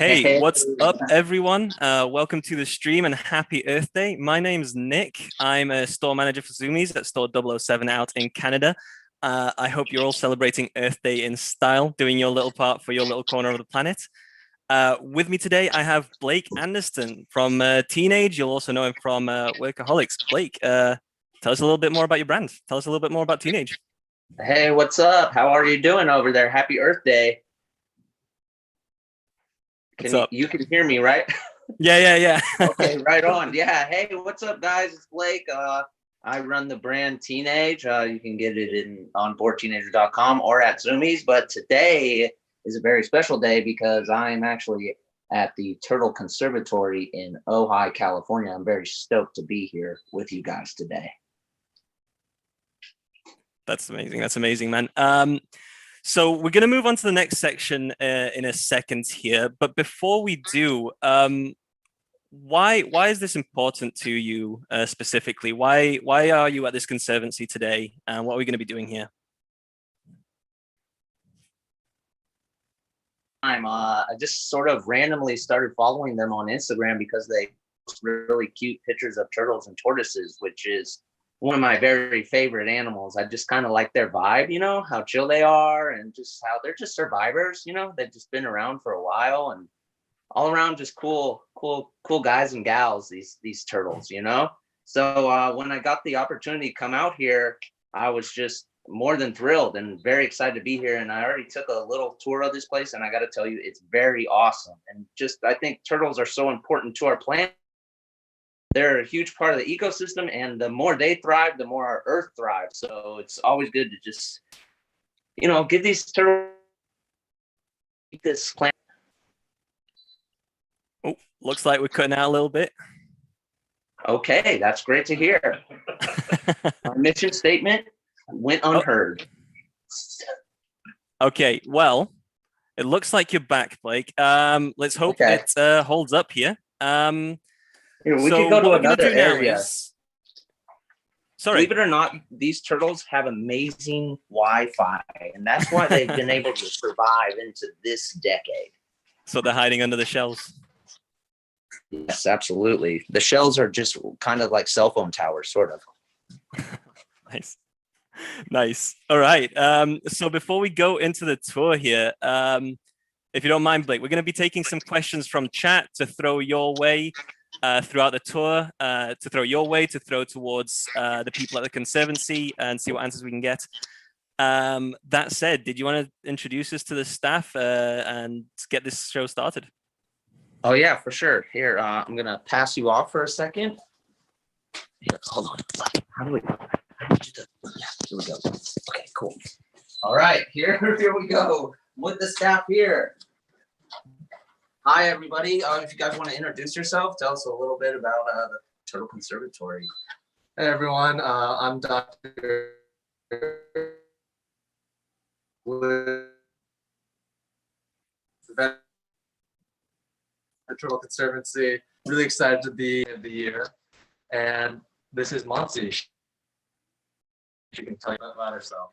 Hey, what's up, everyone? Welcome to the stream and happy Earth Day. My name's Nick. I'm a store manager for Zoomies at store 007 out in Canada. I hope you're all celebrating Earth Day in style, doing your little part for your little corner of the planet. With me today, I have Blake Anderson from Teenage. You'll also know him from Workaholics. Blake, tell us a little bit more about your brand. Tell us a little bit more about Teenage. Hey, what's up? How are you doing over there? Happy Earth Day. You can hear me, right? Yeah. Okay, right on. Yeah. Hey, what's up, guys? It's Blake. I run the brand Teenage. You can get it on boardteenager.com or at Zoomies. But today is a very special day because I'm actually at the Turtle Conservatory in Ojai, California. I'm very stoked to be here with you guys today. That's amazing. That's amazing, man. So we're going to move on to the next section in a second here. But before we do, why is this important to you specifically? Why are you at this conservancy today? And what are we going to be doing here? I just sort of randomly started following them on Instagram because they post really cute pictures of turtles and tortoises, which is one of my very favorite animals. I just kind of like their vibe, you know, how chill they are and just how they're just survivors, you know, they've just been around for a while and all around just cool guys and gals, these turtles, you know? So when I got the opportunity to come out here, I was just more than thrilled and very excited to be here. And I already took a little tour of this place and I got to tell you, it's very awesome. And just, I think turtles are so important to our planet. They're a huge part of the ecosystem, and the more they thrive, the more our Earth thrives. So it's always good to just, you know, give these turtles this planet. Oh, looks like we're cutting out a little bit. Okay, that's great to hear. Our mission statement went unheard. Okay, well, it looks like you're back, Blake. Let's hope it holds up here. Here, we could go to another area. Sorry. Believe it or not, these turtles have amazing Wi-Fi, and that's why they've been able to survive into this decade. So they're hiding under the shells. Yes, absolutely. The shells are just kind of like cell phone towers, sort of. Nice. All right. So before we go into the tour here, if you don't mind, Blake, we're going to be taking some questions from chat to throw your way. Throughout the tour, to throw your way, to throw towards the people at the Conservancy and see what answers we can get. That said, did you want to introduce us to the staff and get this show started? Oh, yeah, for sure. Here, I'm going to pass you off for a second. Here, hold on. How do we go? Yeah, here we go. Okay, cool. All right, here we go with the staff here. Hi, everybody. If you guys want to introduce yourself, tell us a little bit about the Turtle Conservatory. Hey, everyone. I'm Dr. with the Turtle Conservancy. Really excited to be in the year. And this is Monsi. She can tell you about herself.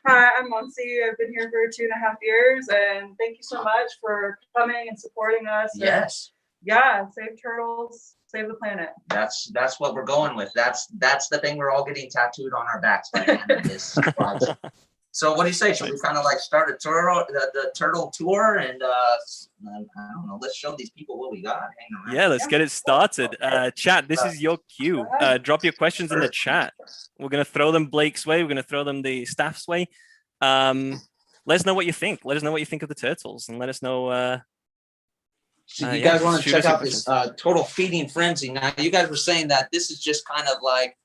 Hi, I'm Monsi. I've been here for 2.5 years, and thank you so much for coming and supporting us. Yes. Yeah, save turtles, save the planet. That's what we're going with. That's the thing we're all getting tattooed on our backs by the end of this project. So what do you say? Should we kind of like start a tour, the turtle tour, and I don't know, let's show these people what we got. Hang around. Yeah, let's get it started. Chat, this is your cue. Drop your questions in the chat. We're going to throw them Blake's way. We're going to throw them the staff's way. Let us know what you think. Let us know what you think of the turtles, and let us know. So you guys want to check out this total feeding frenzy. Now, you guys were saying that this is just kind of like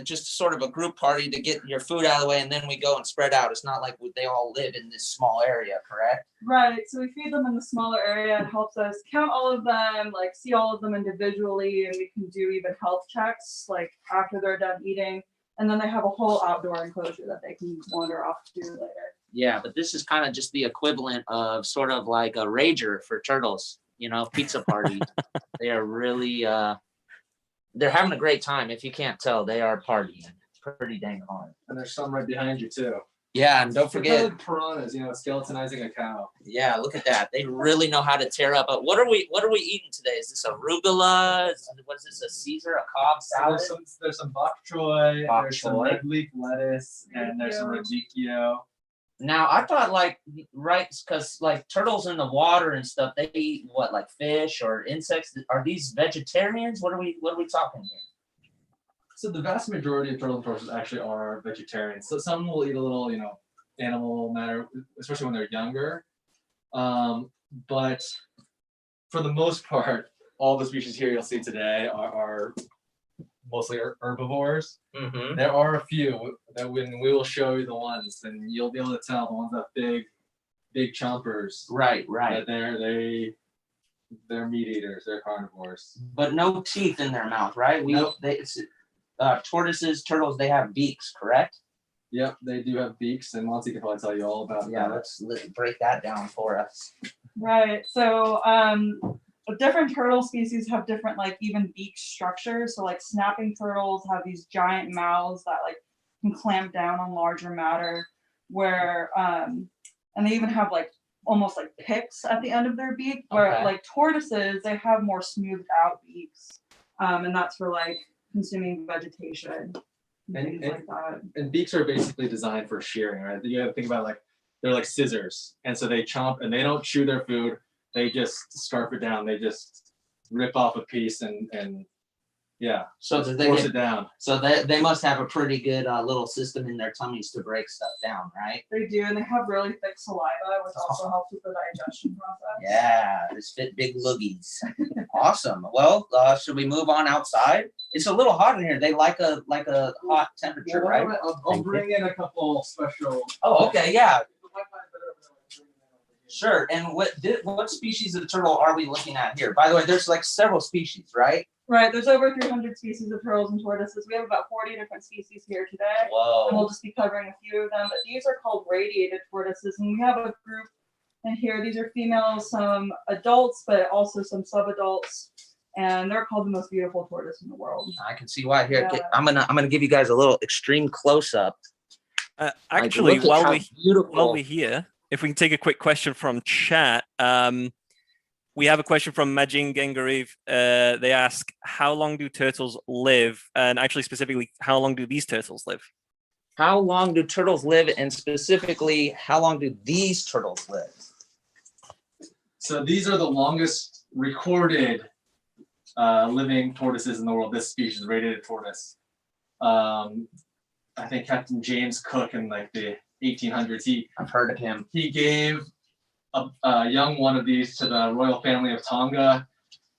just sort of a group party to get your food out of the way, and then we go and spread out. It's not like they all live in this small area, correct? Right. So we feed them in the smaller area. It helps us count all of them, like see all of them individually, and we can do even health checks like after they're done eating. And then they have a whole outdoor enclosure that they can wander off to later. Yeah, but this is kind of just the equivalent of sort of like a rager for turtles, you know, pizza party. They are really, they're having a great time. If you can't tell, they are partying pretty dang hard. And there's some right behind you, too. Yeah, and don't They're forget. called piranhas, skeletonizing a cow. Yeah, look at that. They really know how to tear up. But what are we eating today? Is this arugula? What is this? A Caesar? A Cobb salad? So there's some bok choy, there's some red leaf lettuce, and there's some radicchio. Now I thought because turtles in the water and stuff, they eat what, like fish or insects? Are these vegetarians? What are we talking here? So the vast majority of turtle and tortoises actually are vegetarians. So some will eat a little, animal matter, especially when they're younger. But for the most part, all the species here you'll see today are mostly herbivores. Mm-hmm. There are a few that when we will show you the ones, and you'll be able to tell the ones that big chompers. Right. That they're meat eaters. They're carnivores. But no teeth in their mouth, right? Nope. Tortoises, turtles, they have beaks, correct? Yep, they do have beaks, and Monty can probably tell you all about that. Yeah, let's break that down for us. Right. So different turtle species have different even beak structures. So snapping turtles have these giant mouths that can clamp down on larger matter, where and they even have almost picks at the end of their beak, where tortoises, they have more smoothed out beaks, and that's for consuming vegetation and things like that. And beaks are basically designed for shearing, right? You have to think about they're like scissors, and so they chomp, and they don't chew their food. They just scarf it down. They just rip off a piece and so force it down. So they must have a pretty good little system in their tummies to break stuff down, right? They do, and they have really thick saliva, which also helps with the digestion process. Yeah, this fit big loogies. Awesome. Well, should we move on outside? It's a little hot in here. They like a hot temperature, right? I'll bring in a couple special. Oh, okay, yeah. Sure. And what species of turtle are we looking at here? By the way, there's several species, right? Right. There's over 300 species of turtles and tortoises. We have about 40 different species here today. Whoa. And we'll just be covering a few of them. But these are called radiated tortoises. And we have a group in here. These are females, some adults, but also some subadults. And they're called the most beautiful tortoise in the world. I can see why here. Yeah. I'm gonna give you guys a little extreme close up. Actually, while we're here, if we can take a quick question from chat. We have a question from Majin Gengariv. They ask, how long do turtles live? And actually, specifically, how long do these turtles live? How long do turtles live? And specifically, how long do these turtles live? So these are the longest recorded living tortoises in the world. This species, Radiated Tortoise. I think Captain James Cook in the 1800s. I've heard of him. He gave a young one of these to the royal family of Tonga,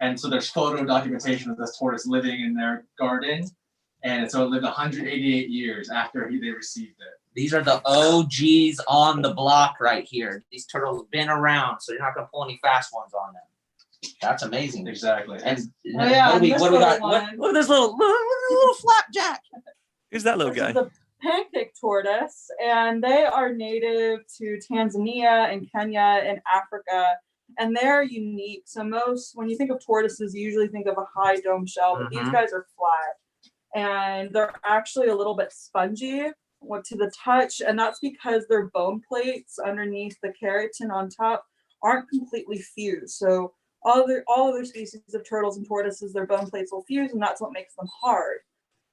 and so there's photo documentation of this tortoise living in their garden, and so it lived 188 years after they received it. These are the OGs on the block right here. These turtles have been around, so you're not gonna pull any fast ones on them. That's amazing. Exactly. And what do we got? Look at this little flapjack. Who's that little guy? Pancake Tortoise, and they are native to Tanzania and Kenya and Africa, and they're unique. So when you think of tortoises, you usually think of a high dome shell, but these guys are flat, and they're actually a little bit spongy to the touch, and that's because their bone plates underneath the keratin on top aren't completely fused. So all other species of turtles and tortoises, their bone plates will fuse, and that's what makes them hard.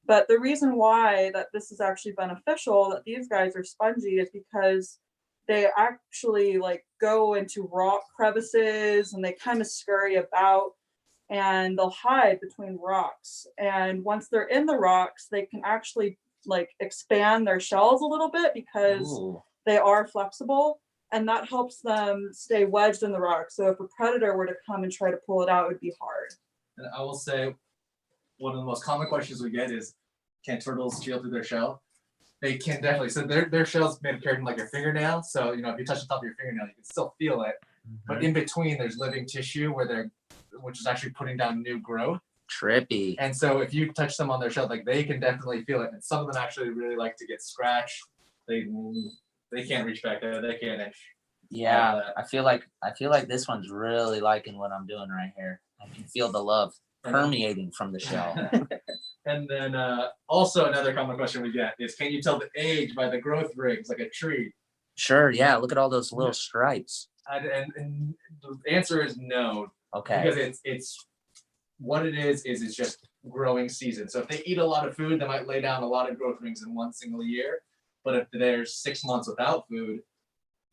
But the reason why that this is actually beneficial, that these guys are spongy, is because they actually go into rock crevices and they kind of scurry about, and they'll hide between rocks. And once they're in the rocks, they can actually expand their shells a little bit because they are flexible, and that helps them stay wedged in the rock. So if a predator were to come and try to pull it out, it would be hard. And I will say, one of the most common questions we get is, can turtles feel through their shell? They can definitely. So their shell's made of keratin like your fingernail. So if you touch the top of your fingernail, you can still feel it. But in between, there's living tissue which is actually putting down new growth. Trippy. And so if you touch them on their shell, they can definitely feel it. And some of them actually really like to get scratched. They can't reach back there. They can't itch. Yeah, I feel like this one's really liking what I'm doing right here. I can feel the love permeating from the shell. And then also another common question we get is, can you tell the age by the growth rings, like a tree? Sure. Yeah. Look at all those little stripes. And the answer is no. Okay. Because it's what it is it's just growing season. So if they eat a lot of food, they might lay down a lot of growth rings in one single year. But if there's 6 months without food,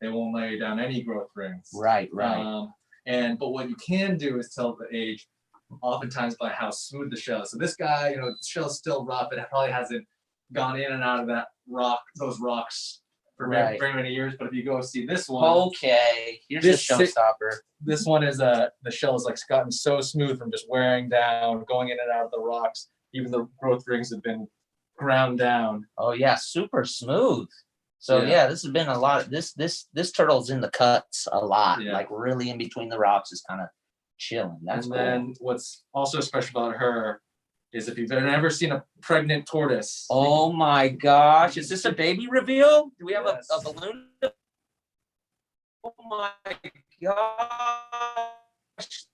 they won't lay down any growth rings. Right. But what you can do is tell the age, oftentimes by how smooth the shell is. So this guy, the shell is still rough. It probably hasn't gone in and out of those rocks for very, very many years. But if you go see this one, okay, here's the showstopper. This one is the shell is like gotten so smooth from just wearing down, going in and out of the rocks. Even the growth rings have been ground down. Oh yeah, super smooth. So yeah, this has been a lot. This turtle's in the cuts a lot, like really in between the rocks is kind of chilling. That's cool. Then what's also special about her is if you've ever seen a pregnant tortoise. Oh my gosh, is this a baby reveal? Do we have a balloon? Oh my gosh.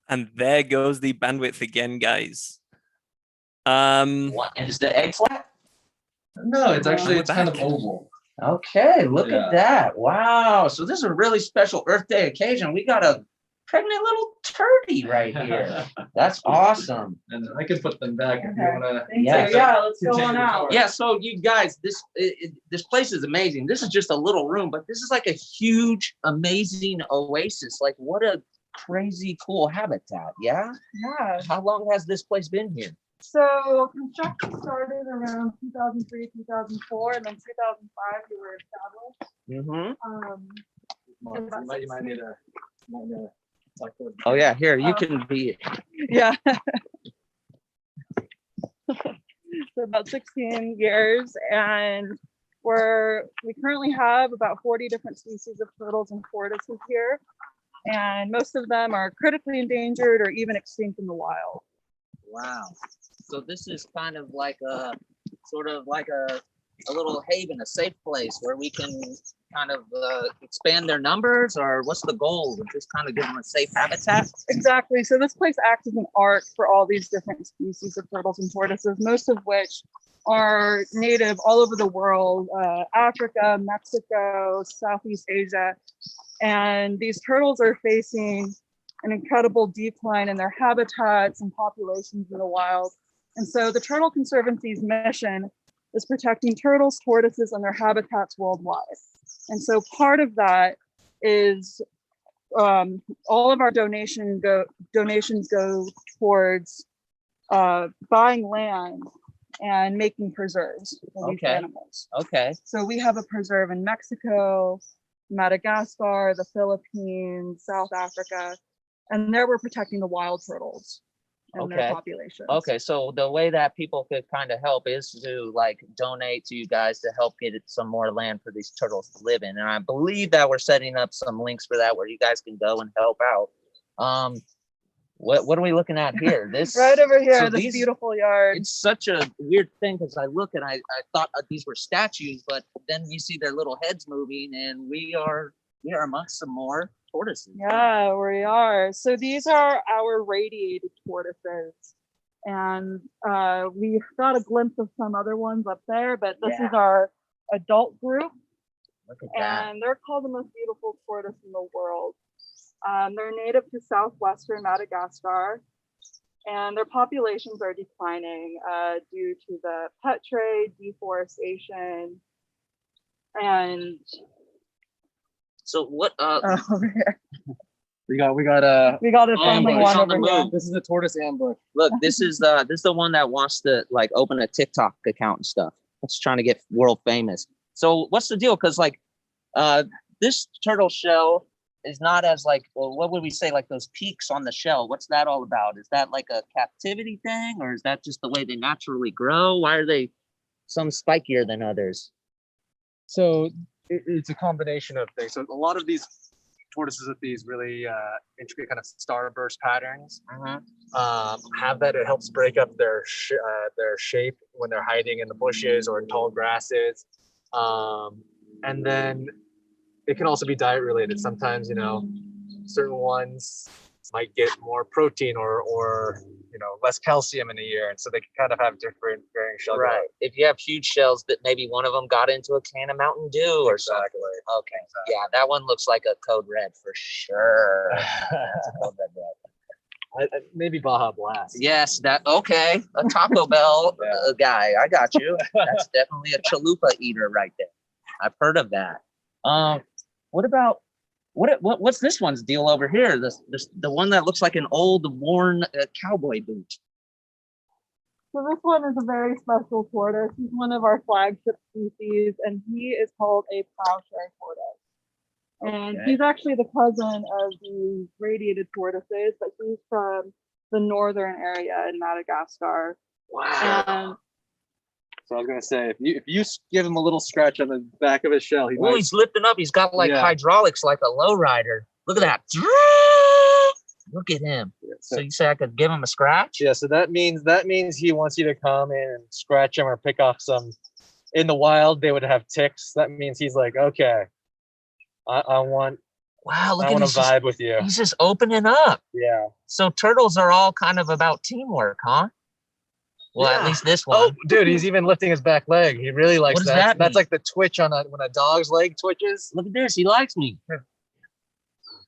And there goes the bandwidth again, guys. What is the egg flat? No, it's actually kind of oval. Okay, look at that. Wow. So this is a really special Earth Day occasion. We got a pregnant little turdy right here. That's awesome. And I can put them back if you want to. Yeah, let's go on out. Yeah, so you guys, this place is amazing. This is just a little room, but this is like a huge, amazing oasis. Like what a crazy cool habitat. Yeah. How long has this place been here? So construction started around 2003, 2004, and then 2005 we were established. You might need to talk to Oh yeah, here you can be. Yeah. So about 16 years, and we currently have about 40 different species of turtles and tortoises here, and most of them are critically endangered or even extinct in the wild. Wow. So this is kind of like a little haven, a safe place where we can kind of expand their numbers, or what's the goal? Just kind of give them a safe habitat? Exactly. So this place acts as an ark for all these different species of turtles and tortoises, most of which are native all over the world, Africa, Mexico, Southeast Asia. And these turtles are facing an incredible decline in their habitats and populations in the wild. And so the Turtle Conservancy's mission is protecting turtles, tortoises, and their habitats worldwide. And so part of that is all of our donations go towards buying land and making preserves for these animals. Okay. So we have a preserve in Mexico, Madagascar, the Philippines, South Africa, and there we're protecting the wild turtles and their populations. Okay, so the way that people could kind of help is to like donate to you guys to help get some more land for these turtles to live in. And I believe that we're setting up some links for that where you guys can go and help out. What are we looking at here? This right over here, so this beautiful yard. It's such a weird thing because I look and I thought these were statues, but then you see their little heads moving, and we are amongst some more tortoises. Yeah, we are. So these are our radiated tortoises, and we got a glimpse of some other ones up there, but this is our adult group. Look at that. And they're called the most beautiful tortoise in the world. They're native to southwestern Madagascar, and their populations are declining due to the pet trade, deforestation, and so what? Over here. We got a friendly one over here. This is a tortoise ambush. Look, this is the one that wants to like open a TikTok account and stuff. It's trying to get world famous. So what's the deal? Because like this turtle shell is not as like, well, what would we say, like those peaks on the shell? What's that all about? Is that like a captivity thing, or is that just the way they naturally grow? Why are they some spikier than others? So it's a combination of things. So a lot of these tortoises with these really intricate kind of starburst patterns have that. It helps break up their shape when they're hiding in the bushes or in tall grasses. And then it can also be diet related. Sometimes, certain ones might get more protein or less calcium in a year, and so they can kind of have different varying shell growth. Right. If you have huge shells, that maybe one of them got into a can of Mountain Dew or something. Okay. Exactly. Yeah, that one looks like a code red for sure. That's a code red. Maybe Baja Blast. Yes, okay. A Taco Bell guy. I got you. That's definitely a chalupa eater right there. I've heard of that. What about what's this one's deal over here? The one that looks like an old worn cowboy boot. So this one is a very special tortoise. He's one of our flagship species, and he is called a plowshare tortoise. And he's actually the cousin of the radiated tortoises, but he's from the northern area in Madagascar. Wow. And so I was gonna say, if you give him a little scratch on the back of his shell, he's lifting up. He's got like hydraulics, like a lowrider. Look at that. Look at him. So you say I could give him a scratch? Yeah. So that means he wants you to come in and scratch him or pick off some. In the wild, they would have ticks. That means he's like, okay, I want. Wow, look I at want to vibe with you. He's just opening up. Yeah. So turtles are all kind of about teamwork, huh? Well, at least this one. Oh, dude, he's even lifting his back leg. He really likes What does that That's mean? like the twitch when a dog's leg twitches. Look at this. He likes me.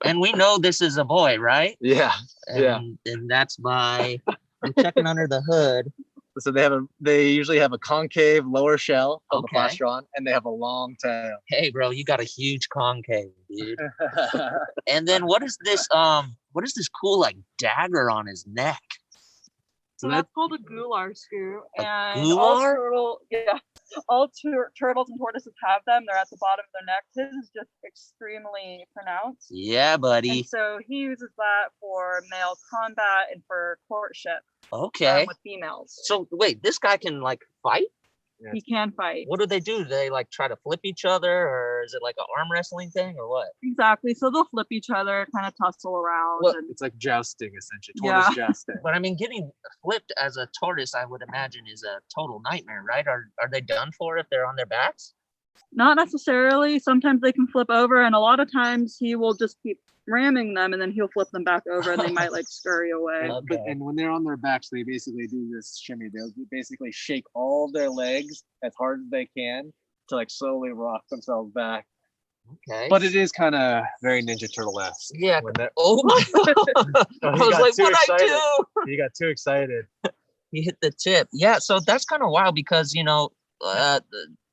And we know this is a boy, right? Yeah. And that's by I'm checking under the hood. So they usually have a concave lower shell called the Okay. plastron, and they have a long tail. Hey, bro, you got a huge concave, dude. And then what is this cool like dagger on his neck? so that's called a gular screw. And gular? all turtles and tortoises have them. They're at the bottom of their neck. His is just extremely pronounced. Yeah, buddy. And so he uses that for male combat and for courtship Okay. with females. So wait, this guy can like fight? He can fight. What do? Do they like try to flip each other, or is it like an arm wrestling thing, or what? Exactly. So they'll flip each other, kind of tussle around. Well, and It's like jousting, essentially. Tortoise jousting. But I mean, getting flipped as a tortoise, I would imagine, is a total nightmare, right? Are they done for if they're on their backs? not necessarily. Sometimes they can flip over, and a lot of times he will just keep ramming them, and then he'll flip them back over, and they might like scurry away. And when they're on their backs, they basically do this shimmy. They'll basically shake all their legs as hard as they can to like slowly rock themselves back. Okay. But it is kind of very Ninja Turtle-esque. Yeah. When they're- Oh my god! I was like, what I do? You got too excited. He hit the tip. Yeah. So that's kind of wild because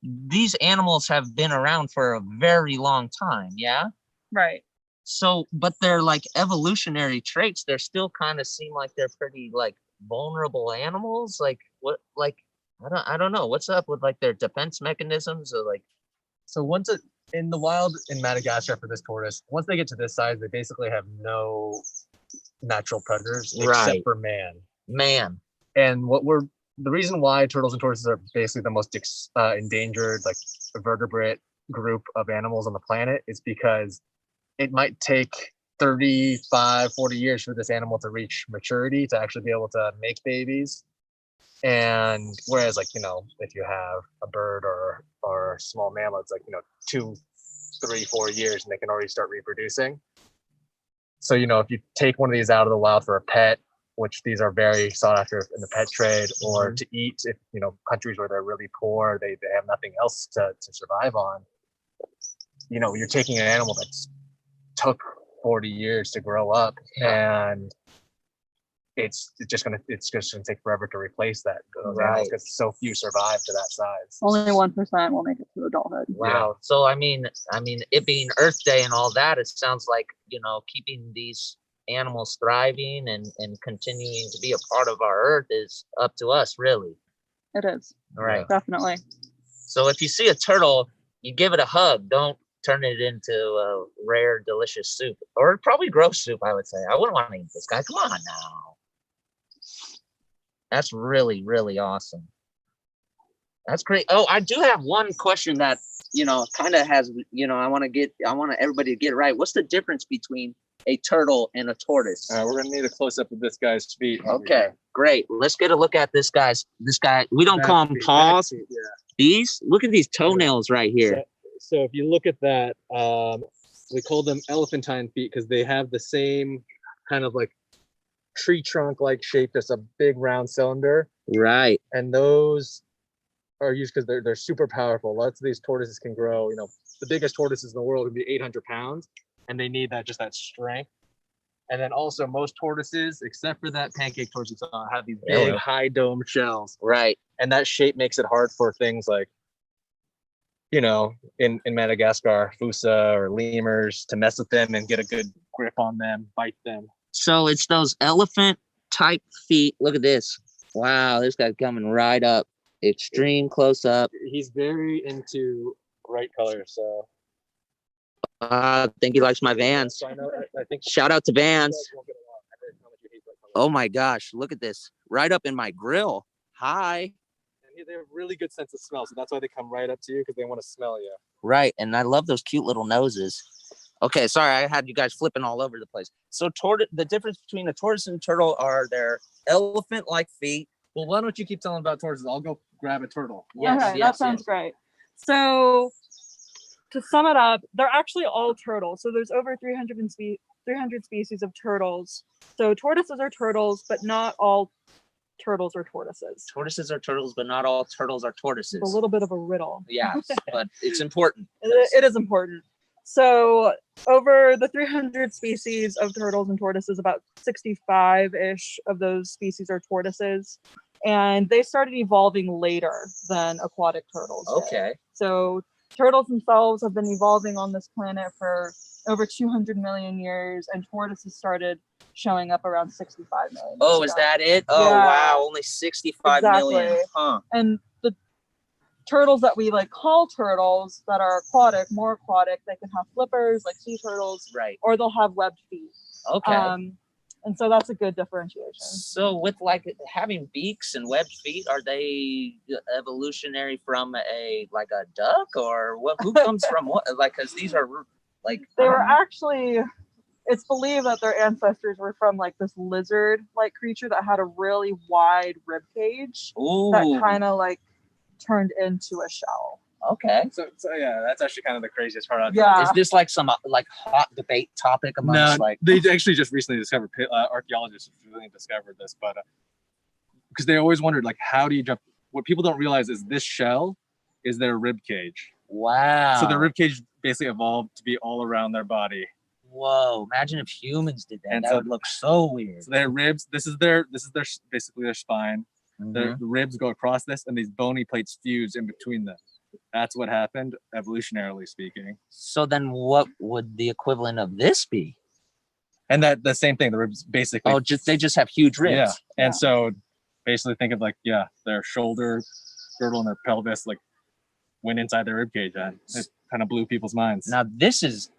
these animals have been around for a very long time. Yeah. Right. So, but they're like evolutionary traits. They're still kind of seem like they're pretty like vulnerable animals. Like what? Like I don't know. What's up with like their defense mechanisms or like? So once in the wild in Madagascar for this tortoise, once they get to this size, they basically have no natural predators except for man. And the reason why turtles and tortoises are basically the most endangered like vertebrate group of animals on the planet is because it might take 35, 40 years for this animal to reach maturity to actually be able to make babies. And whereas like, if you have a bird or a small mammal, it's like, 2, 3, 4 years and they can already start reproducing. So, if you take one of these out of the wild for a pet, which these are very sought after in the pet trade, or to eat, if countries where they're really poor, they have nothing else to survive on. You're taking an animal that's took 40 years to grow up, and it's just gonna take forever to replace those animals because so few survive to that size. Only 1% will make it to adulthood. Wow. Yeah. So I mean, it being Earth Day and all that, it sounds like keeping these animals thriving and continuing to be a part of our Earth is up to us, really. It is. All right. Definitely. So if you see a turtle, you give it a hug. Don't turn it into a rare, delicious soup, or probably gross soup. I would say I wouldn't want to eat this guy. Come on now. That's really, really awesome. That's great. Oh, I do have one question that kind of has I want everybody to get it right. What's the difference between a turtle and a tortoise? We're gonna need a close up of this guy's feet. Okay, great. Let's get a look at this guy. We don't call him paws. Look at these toenails right here. So if you look at that, We call them elephantine feet because they have the same kind of like tree trunk like shape. That's a big round cylinder. Right. And those are used because they're super powerful. Lots of these tortoises can grow, you know, the biggest tortoises in the world would be 800 pounds, and they need that strength. And then also most tortoises, except for that pancake tortoise, have these big high dome shells. Right. And that shape makes it hard for things like, you know, in Madagascar, Fusa or lemurs to mess with them and get a good grip on them, bite them. So it's those elephant type feet. Look at this. Wow, this guy's coming right up. Extreme close up. He's very into bright colors, so I think he likes my Vans. so I think Shout out to Vans. Oh my gosh, look at this. Right up in my grill. Hi. And they have really good sense of smell, so that's why they come right up to you, because they want to smell you. Right, and I love those cute little noses. Okay, sorry, I had you guys flipping all over the place. So the difference between a tortoise and a turtle are their elephant-like feet. Well, why don't you keep telling about tortoises? I'll go grab a turtle. Yes, Okay, yes, that sounds yes. great. So to sum it up, they're actually all turtles. So there's over 300 species of turtles. So tortoises are turtles, but not all turtles are tortoises. Tortoises are turtles, but not all turtles are tortoises. It's a little bit of a riddle. Yeah, but it's important. It is important. So over the 300 species of turtles and tortoises, about 65-ish of those species are tortoises. And they started evolving later than aquatic turtles did. Okay. So turtles themselves have been evolving on this planet for over 200 million years, and tortoises started showing up around 65 million. Oh, years is ago. that it? Oh, Yeah. wow. Only 65 million. Exactly. Huh. And the turtles that we like call turtles that are aquatic, more aquatic, they can have flippers like sea turtles, Right. or they'll have webbed feet. Okay. And so that's a good differentiation. So with like having beaks and webbed feet, are they evolutionary from a duck, or what? Who comes from what? Like, because these are like They were actually, it's believed that their ancestors were from like this lizard-like creature that had a really wide rib cage that kind of like turned into a shell. Okay. So yeah, that's actually kind of the craziest part. Yeah. Is this like some like hot debate topic amongst they actually just recently discovered, archaeologists recently discovered this, but because they always wondered, like, how do you jump? What people don't realize is this shell is their rib cage. Wow. So their rib cage basically evolved to be all around their body. Whoa! Imagine if humans did that. And That so- would look so weird. So their ribs, this is their basically their spine. The ribs go across this, and these bony plates fuse in between them. That's what happened, evolutionarily speaking. So then, what would the equivalent of this be? And that the same thing. The ribs basically. Oh, they just have huge ribs. Yeah. Yeah. And so basically think of like, their shoulder girdle and their pelvis like went inside their rib cage, and it kind of blew people's minds. Now this is,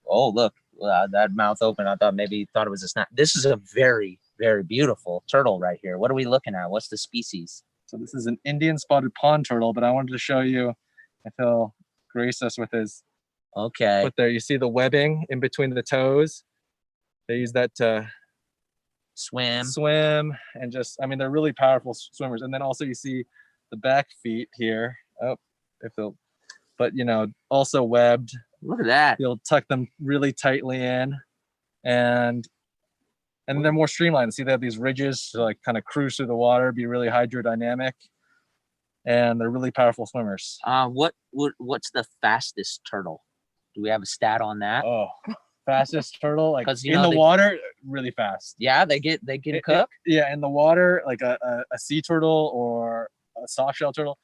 oh look, that mouth open. I thought maybe it was a snap. This is a very, very beautiful turtle right here. What are we looking at? What's the species? So this is an Indian spotted pond turtle, but I wanted to show you if he'll grace us with his Okay. foot there. You see the webbing in between the toes. They use that to swim and just, I mean, they're really powerful swimmers. And then also you see the back feet here. Oh, if they'll, but you know, also webbed. Look at that. You'll tuck them really tightly in, and they're more streamlined. See, they have these ridges to like kind of cruise through the water, be really hydrodynamic, and they're really powerful swimmers. What's the fastest turtle? Do we have a stat on that? Oh, fastest turtle, like 'Cause, you in know, the water, really fast. Yeah, they get cooked. Yeah, in the water, like a sea turtle or a soft shell turtle.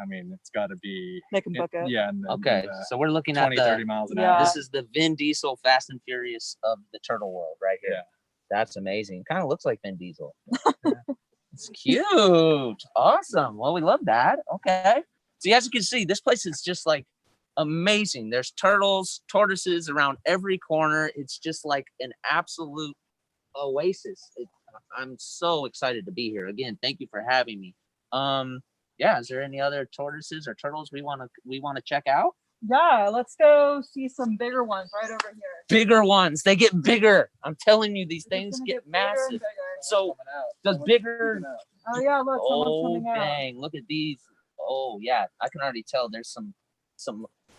I mean, it's got to be. They can book it. Yeah. Okay, so we're looking at 20, the 30 miles an Yeah. hour. This is the Vin Diesel Fast and Furious of the turtle world right here. Yeah. That's amazing. Kind of looks like Vin Diesel. It's cute. Awesome. Well, we love that. Okay. See, as you can see, this place is just like amazing. There's turtles, tortoises around every corner. It's just like an absolute oasis. I'm so excited to be here. Again, thank you for having me. Yeah, is there any other tortoises or turtles we want to check out? Yeah, let's go see some bigger ones right over here. Bigger ones. They get bigger. I'm telling you, these They're things gonna get bigger and massive. bigger. So does bigger. Oh yeah, look, someone's Oh coming out. dang! Look at these. Oh yeah, I can already tell there's some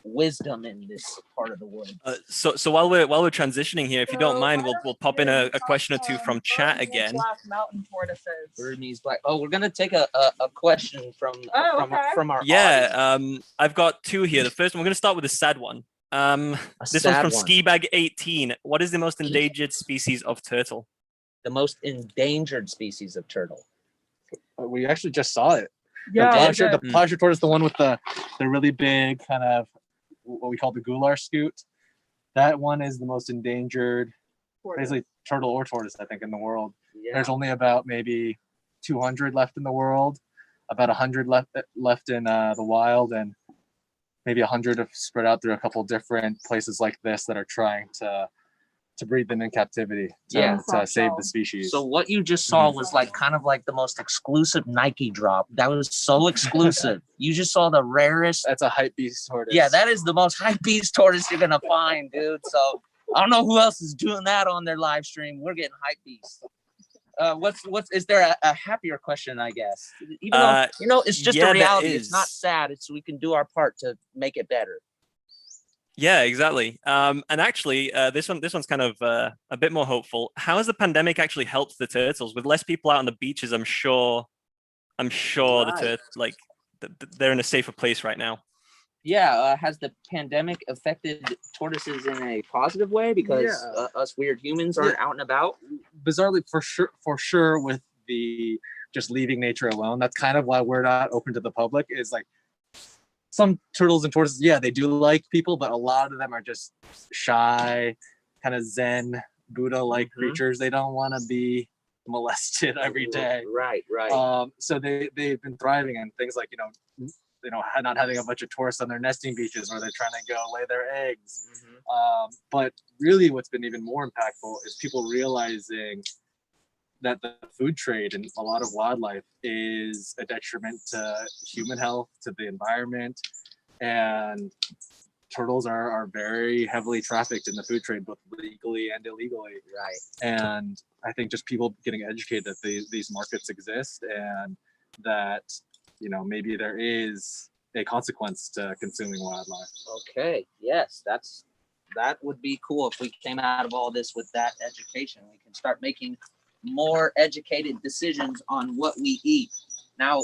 wisdom in this part of the world. So while we're transitioning here, if you don't mind, we'll pop in a question or two from chat Burmese again. Black mountain tortoises. Burmese black. Oh, we're gonna take a question from our audience. I've got two here. The first one, we're gonna start with a sad one. This one's from Skibag18. What is the most endangered species of turtle? The most endangered species of turtle. We actually just saw it. Yeah, The pleasure tortoise, the one with the really big kind of what we call the gular scoot. That one is the most endangered, basically turtle or tortoise, I think, in the world. Yeah. There's only about maybe 200 left in the world, about 100 left in the wild, and maybe 100 have spread out through a couple different places like this that are trying to breed them in captivity to save the species. So what you just saw was like kind of like the most exclusive Nike drop. That was so exclusive. You just saw the rarest. That's a hype beast tortoise. Yeah, that is the most hype beast tortoise you're gonna find, dude. So I don't know who else is doing that on their live stream. We're getting hype beast. Is there a happier question? I guess even though it's just a reality. It's not sad. It's we can do our part to make it better. Yeah, exactly. And actually, this one's kind of a bit more hopeful. How has the pandemic actually helped the turtles? With less people out on the beaches, I'm sure the they're in a safer place right now. Yeah, has the pandemic affected tortoises in a positive way because us weird humans aren't out and about? Bizarrely, for sure, with the just leaving nature alone. That's kind of why we're not open to the public. Is like. Some turtles and tortoises, they do like people, but a lot of them are just shy, kind of Zen, Buddha-like creatures. They don't want to be molested every day. Right. So they've been thriving in things like not having a bunch of tourists on their nesting beaches where they're trying to go lay their eggs. But really, what's been even more impactful is people realizing that the food trade and a lot of wildlife is a detriment to human health, to the environment, and turtles are very heavily trafficked in the food trade, both legally and illegally. Right. And I think just people getting educated that these markets exist and that maybe there is a consequence to consuming wildlife. Okay. Yes, that would be cool if we came out of all this with that education. We can start making more educated decisions on what we eat. Now,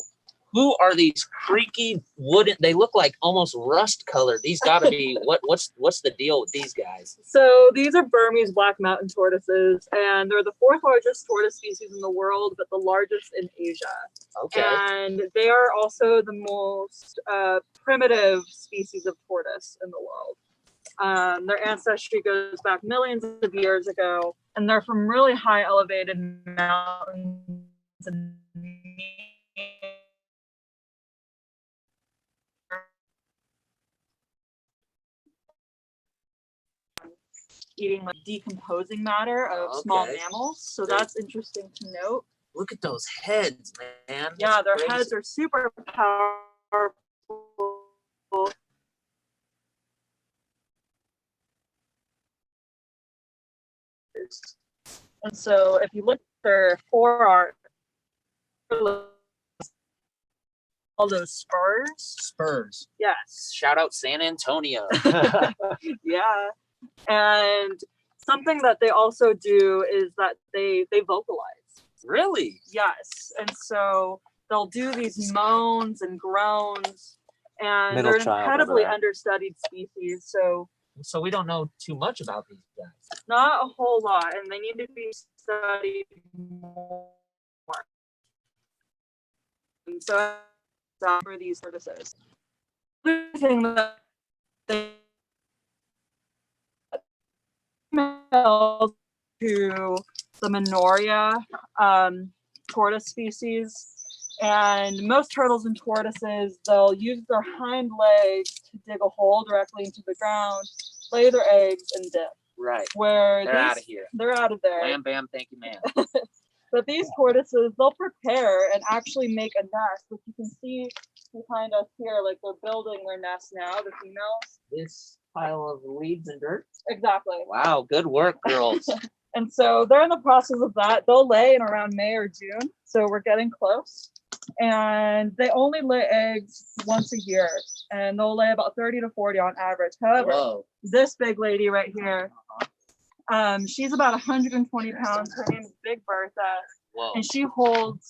who are these creaky wooden? They look like almost rust colored. These gotta be what's the deal with these guys? So these are Burmese black mountain tortoises, and they're the 4th largest tortoise species in the world, but the largest in Asia. Okay. And they are also the most primitive species of tortoise in the world. Their ancestry goes back millions of years ago, and they're from really high elevated mountains and eating like decomposing matter of small mammals. So that's interesting to note. Look at those heads, man. Yeah, their heads are super powerful. And so if you look at their forearm, all those spurs. Yes. Shout out San Antonio. Yeah. And something that they also do is that they vocalize. Really? Yes. And so they'll do these moans and groans, and they're an incredibly understudied species. So we don't know too much about these guys. Not a whole lot, and they need to be studied more. And so for these tortoises. The thing that they to the Minoria tortoise species, and most turtles and tortoises, they'll use their hind legs to dig a hole directly into the ground, lay their eggs, and dip. Right. Where they're out of here. They're out of there. Wham bam, thank you, man. But these tortoises, they'll prepare and actually make a nest, which you can see behind us here, like they're building their nest now, the females. This pile of leaves and dirt? Exactly. Wow, good work, girls. And so they're in the process of that. They'll lay in around May or June. So we're getting close. And they only lay eggs once a year, and they'll lay about 30 to 40 on average. However, Whoa. this big lady right here, she's about 120 pounds. Her name is Big Bertha, Whoa. and she holds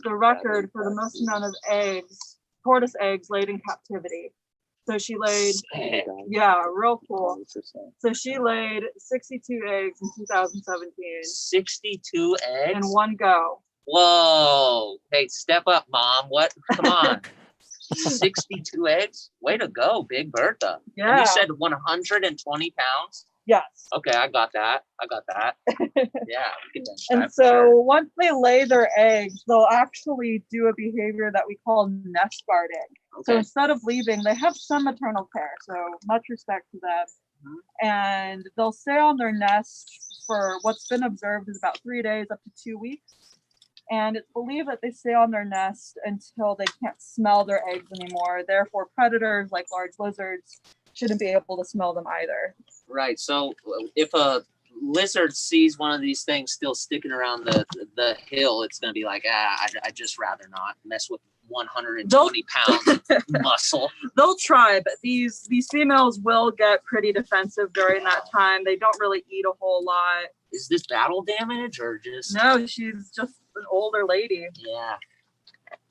the record for the most amount of eggs, tortoise eggs laid in captivity. So she laid, yeah, real cool. So she laid 62 eggs in 2017 62 eggs? in one go. Whoa. Hey, step up, Mom. What? Come on. 62 eggs? Way to go, Big Bertha. And Yeah. you said 120 pounds? Yes. Okay, I got that. Yeah, we can bench that And for so sure. once they lay their eggs, they'll actually do a behavior that we call nest guarding. So Okay. instead of leaving, they have some maternal care. So much respect to them. Mhm. And they'll stay on their nest for what's been observed is about 3 days up to 2 weeks. And it's believed that they stay on their nest until they can't smell their eggs anymore. Therefore, predators like large lizards shouldn't be able to smell them either. Right. So if a lizard sees one of these things still sticking around the hill, it's gonna be like, I just rather not mess with 120 pounds of muscle. They'll try, but these females will get pretty defensive during that time. They don't really eat a whole lot. Is this battle damage or just? No, she's just an older lady. Yeah.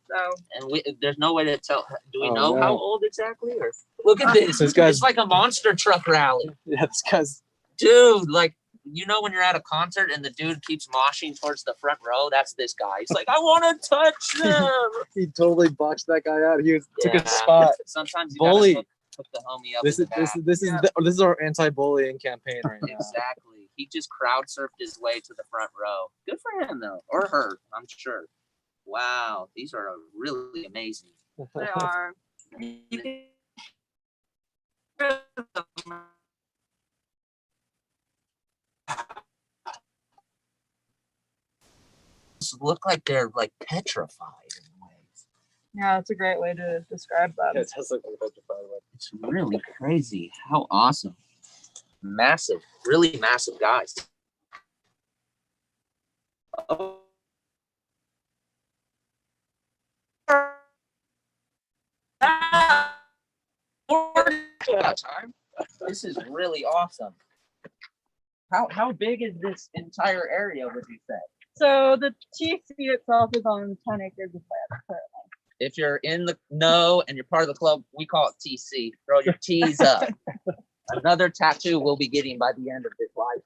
So And there's no way to tell. Do we Oh, know no. how old exactly? Or look at this. This guy's- It's like a monster truck rally, Yeah, this guy's dude. Like, you know when you're at a concert and the dude keeps moshing towards the front row? That's this guy. He's like, I want to touch them. he totally boxed that guy out. He took Yeah. his spot. Sometimes you Bully. gotta hook the homie up. This in is the this back. is this is Yeah. this is our anti-bullying campaign right now. Exactly. He just crowd surfed his way to the front row. Good for him though, or her, I'm sure. Wow, these are really amazing. they are. Look like they're like petrified in ways. Yeah, it's a great way to describe them. Yeah, it does look like a petrified one. It's really crazy. How awesome. Massive, really massive guys. Oh. This is really awesome. How big is this entire area, would you say? So the TC itself is on 10 acres of land currently. If you're in the know and you're part of the club, we call it TC. Throw your T's up. Another tattoo we'll be getting by the end of this life.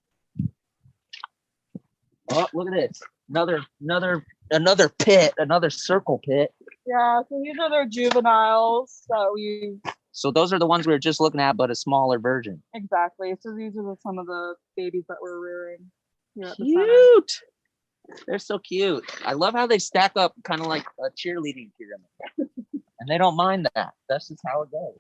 Oh, look at this. Another pit, another circle pit. Yeah, so these are their juveniles that we So those are the ones we were just looking at, but a smaller version. exactly. So these are some of the babies that we're rearing here at the center. Cute. They're so cute. I love how they stack up kind of like a cheerleading pyramid. And they don't mind that. That's just how it goes.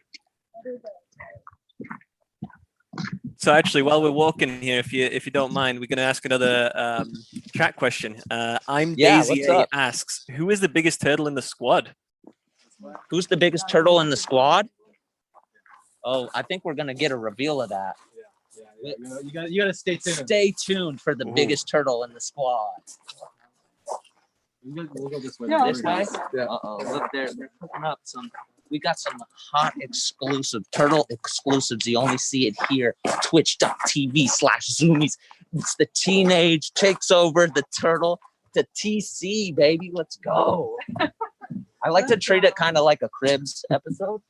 So actually, while we're walking here, if you don't mind, we're going to ask another chat question. I'm Yeah, Daisy what's A up? asks, who is the biggest turtle in the squad? Who's the biggest turtle in the squad? Oh, I think we're going to get a reveal of that. Yeah, you gotta stay tuned. Stay tuned for the Ooh. biggest turtle in the squad. We'll go this way. Yeah, This way? Yeah. Uh-oh, look, they're cooking up some. We got some hot exclusive turtle exclusives. You only see it here. Twitch.tv/Zoomies. It's the teenage takes over the turtle. The TC, baby. Let's go. I like to treat it kind of like a Cribs episode.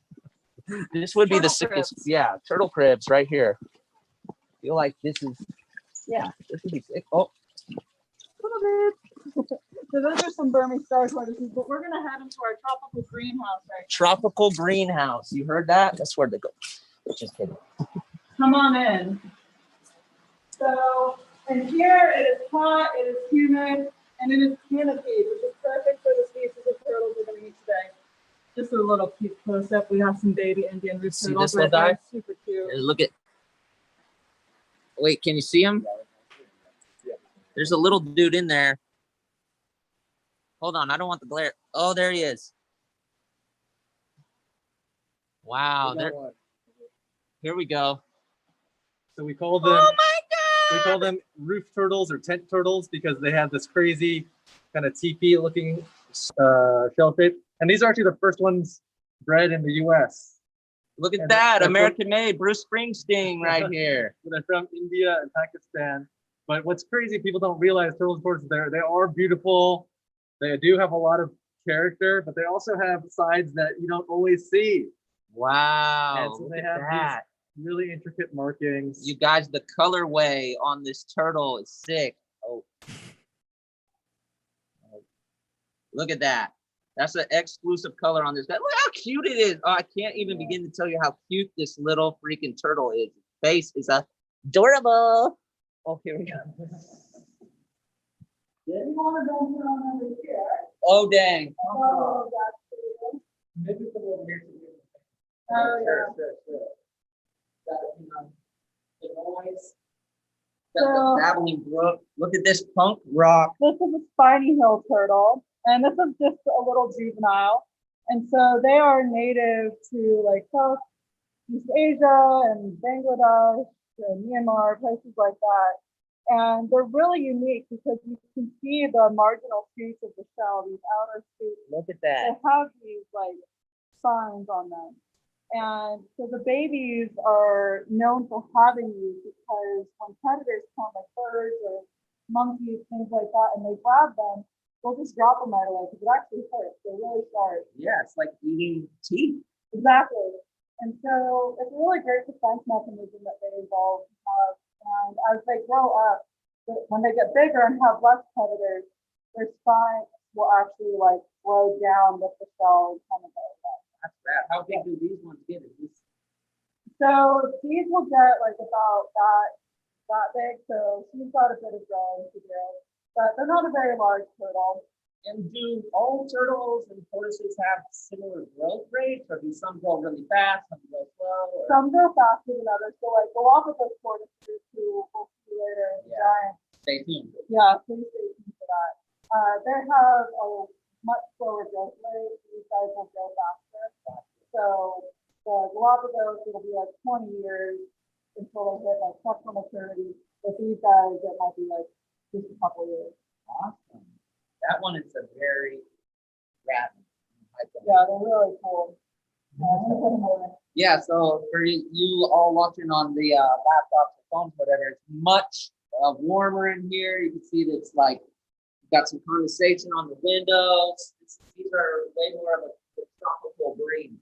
This would be the Turtle sickest. Cribs. Yeah, turtle cribs right here. Feel like this is. Yeah, this would be sick. Oh, So those are some Burmese star tortoises, but we're gonna head into our tropical greenhouse right tropical greenhouse. You heard that? That's where they go. Just kidding. now. Come on in. So in here it is hot, it is humid, and it is canopied, which is perfect for the species of turtles we're gonna eat today. Just a little cute close up. We have some baby Indian roof See turtles this little right there. guy? Super cute. Look at. Wait, can you see him? There's a little dude in there. Hold on, I don't want the glare. Oh, there he is. Wow, there. Here we go. So we call them. Oh my We call them roof turtles or tent turtles because they have this crazy kind of teepee looking shell shape. And these are actually the first ones bred in the U.S. Look at And that, they're American made, Bruce Springsteen right here. They're from India and Pakistan. But what's crazy, people don't realize turtles and tortoises, they are beautiful. They do have a lot of character, but they also have sides that you don't always see. Wow, And so look they at have that. these really intricate markings. You guys, the colorway on this turtle is sick. Oh. Look at that. That's an exclusive color on this guy. Look how cute it is. Oh, I can't even begin to tell you how cute this little freaking turtle is. His face is adorable. Oh, here we go. Didn't want to venture on over here. Oh, dang. Oh, that's pretty good. Maybe come over here. Oh, yeah. The noise. The babbling brook. Look at this punk rock. This is a spiny hill turtle, and this is just a little juvenile. And so they are native to like Southeast Asia and Bangladesh and Myanmar, places like that. And they're really unique because you can see the marginal scoots of the shell, these outer scoots. Look at They that. have these like signs on them. And so the babies are known for having these because when predators come, like birds or monkeys, things like that, and they grab them, they'll just drop them right away because it actually hurts. They're really sharp. Yeah, it's like eating teeth. Exactly. And so it's a really great defense mechanism that they evolved to have. And as they grow up, when they get bigger and have less predators, their spine will actually like slow down with the shell and kind of go away. That's bad. How big do these ones get? So these will get like about that big. So she's got a bit of growing to do, but they're not a very large turtle. And do all turtles and tortoises have similar growth rates, or do some grow really fast, some grow slow? Or... Some grow faster than others. So like Galapagos Tortoises, who we'll see later, giant. Stay tuned. Yeah, please stay tuned for that. They have a much slower growth rate. These guys will grow faster. So the Galapagos, it'll be like 20 years until they hit like sexual maturity. With these guys, it might be like just a couple years. Awesome. That one is a very rapid. Yeah, they're really cool. Yeah, so for you all watching on the laptops or phones, whatever, it's much warmer in here. You can see that it's like got some condensation on the windows. These are way more of a tropical green.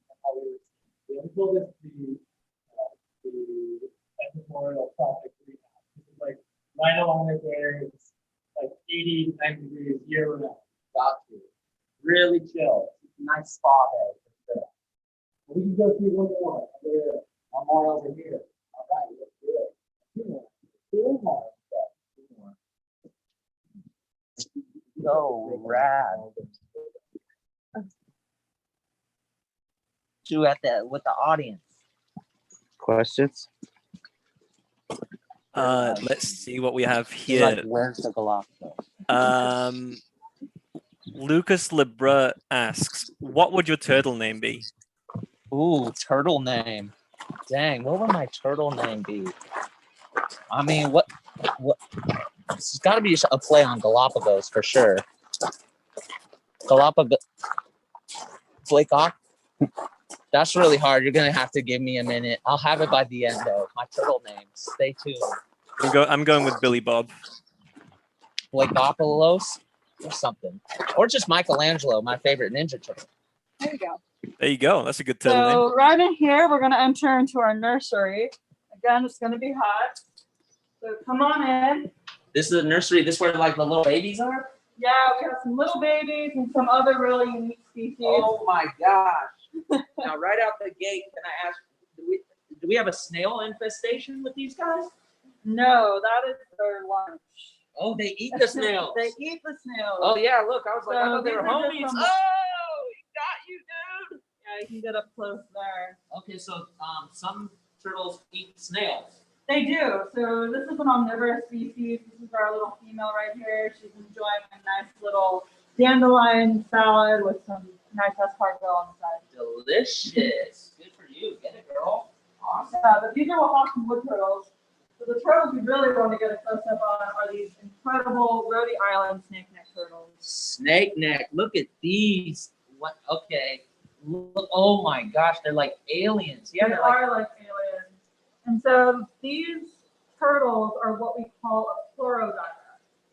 We call this the equatorial tropic greenhouse. It's like right along the equator. It's like 80 to 90 degrees year round. Got you. Really chill. Nice spa day. We can go through one more. One more over here. All right, let's do it. Two more. So rad. Two at the with the audience. Questions? Let's see what we have He's here. like, where's the Galapagos? Lucas Lebra asks, what would your turtle name be? Ooh, turtle name. Dang, what would my turtle name be? I mean, what? It's got to be a play on Galapagos for sure. Galapagos. Flake off. That's really hard. You're gonna have to give me a minute. I'll have it by the end though. My turtle name. Stay tuned. I'm going with Billy Bob. Blakeopolos or something, or just Michelangelo, my favorite Ninja Turtle. There you go. There you go. That's a good turtle name. So right in here, we're going to enter into our nursery. Again, it's going to be hot. So come on in. This is a nursery. This is where like the little babies are. Yeah, we have some little babies and some other really unique species. Oh my gosh! Now, right out the gate, can I ask? Do we have a snail infestation with these guys? No, that is their lunch. Oh, they eat the snails. They eat the snails. Oh yeah, look, I was like, I So thought they were these are homies. just Oh, some- he got you, dude. Yeah, you can get up close there. Okay, so some turtles eat snails. They do. So this is an omnivorous species. This is our little female right here. She's enjoying a nice little dandelion salad with some nice escargot on the side. Delicious. Good for you. Get it, girl. Awesome. Yeah, but these are Oaxacan wood turtles. So the turtles we really want to get a close up on are these incredible Rhode Island snakeneck turtles. Snake neck. Look at these. What? Okay. Look, oh my gosh, they're like aliens. Yeah, They are like aliens. And so these turtles are what we call a pleurodire.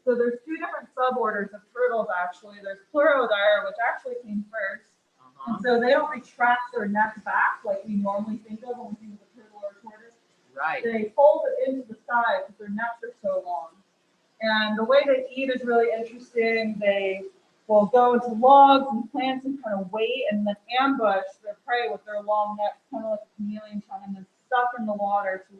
So there's two different suborders of turtles actually. There's pleurodire, which actually came first. And so they don't retract their neck back like we normally think of when we think of a turtle or a tortoise. Right. They fold it into the side because their necks are so long. And the way they eat is really interesting. They will go into logs and plants and kind of wait and then ambush their prey with their long necks, kind of like a chameleon tongue, and then suck in the water to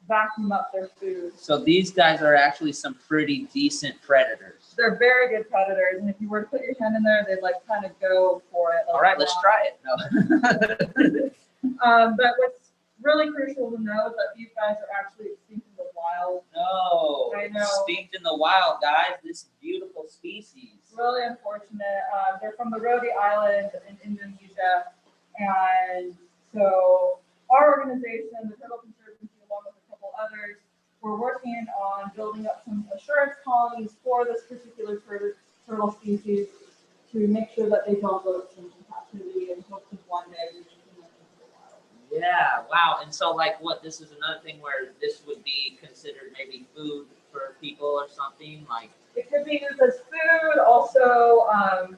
vacuum up their food. So these guys are actually some pretty decent predators. They're very good predators, and if you were to put your hand in there, they'd like kind of go for it. Like, all right, let's try it. No. But what's really crucial to know is that these guys are actually extinct in the wild. No, I know. Extinct in the wild, guys. This beautiful species. Really unfortunate. They're from the Rhode Island in Indonesia, and so our organization, the Turtle Conservancy, along with a couple others, we're working on building up some assurance colonies for this particular turtle species to make sure that they don't go extinct in captivity and hopefully one day we can bring them into the wild. Yeah, wow. And so like what, this is another thing where this would be considered maybe food for people or something, like it could be used as food, also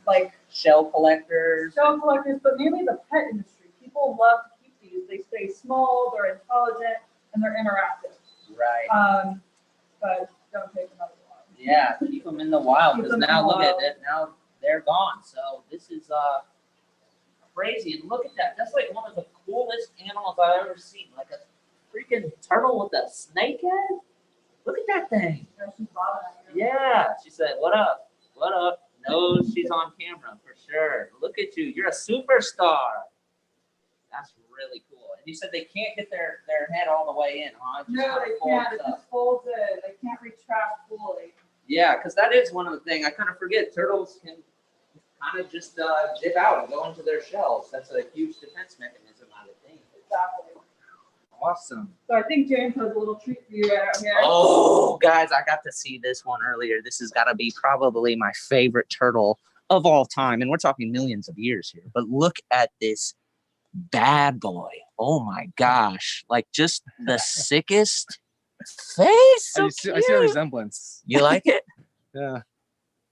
like shell collectors, but mainly the pet industry. People love to keep these. They stay small, they're intelligent, and they're interactive. right? But don't take them out of the wild. Yeah, keep them in the wild, Keep because them in now the look at wild. it, now they're gone. So this is crazy. And look at that. That's like one of the coolest animals I've ever seen. Like a freaking turtle with a snake head. Look at that thing. Yeah, she's bothering you. Yeah, she said, "What up? What up?" Knows she's on camera for sure. Look at you. You're a superstar. That's really cool. And you said they can't get their head all the way in, huh? It just No, kinda they folds can't. It up. just folds in. They can't retract fully. Yeah, because that is one of the things I kind of forget. Turtles can kind of just dip out and go into their shells. That's a huge defense mechanism, I would think. Exactly. Awesome. So I think James has a little treat for you right out here. Oh, guys, I got to see this one earlier. This has got to be probably my favorite turtle of all time. And we're talking millions of years here. But look at this bad boy. Oh, my gosh. Like just the sickest face. So I see a resemblance. You like it? Yeah.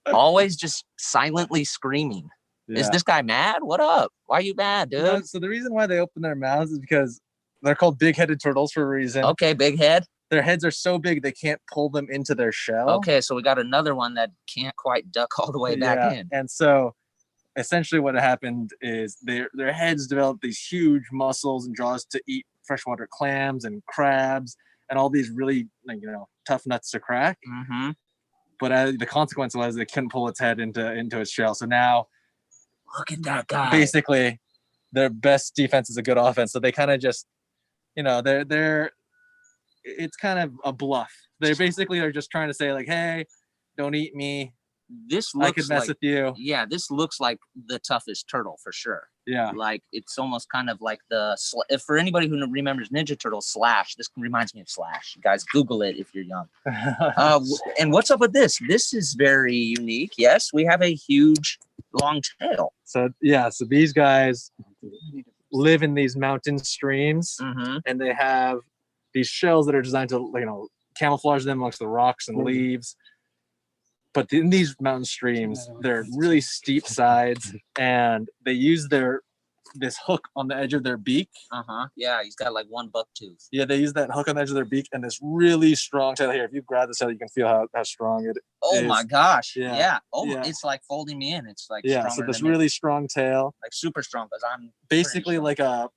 Always just silently screaming. Is this guy mad? What up? Why are you mad, dude? No, so the reason why they open their mouths is because they're called big-headed turtles for a reason. Okay, big head. Their heads are so big they can't pull them into their shell. Okay, so we got another one that can't quite duck all the way back in. And so essentially what happened is their heads developed these huge muscles and jaws to eat freshwater clams and crabs and all these really, tough nuts to crack. Mm-hmm. But the consequence was they couldn't pull its head into its shell. So now, look at that guy. basically, their best defense is a good offense. So they kind of just, it's kind of a bluff. They basically are just trying to say like, hey, don't eat me. This looks I could mess with you. Yeah, this looks like the toughest turtle for sure. Yeah. Like it's almost kind of like if for anybody who remembers Ninja Turtle Slash, this reminds me of Slash. You guys Google it if you're young. And what's up with this? This is very unique. Yes, we have a huge long tail. So these guys live in these mountain streams, and they have these shells that are designed to, camouflage them amongst the rocks and leaves. But in these mountain streams, they're really steep sides, and they use this hook on the edge of their beak. Yeah, he's got like one buck tooth. Yeah, they use that hook on the edge of their beak and this really strong tail here. If you grab the tail, you can feel how strong it is. Oh my gosh. Yeah. Oh, Yeah. It's like folding me in. It's like so this really strong tail, like super strong, because I'm basically like a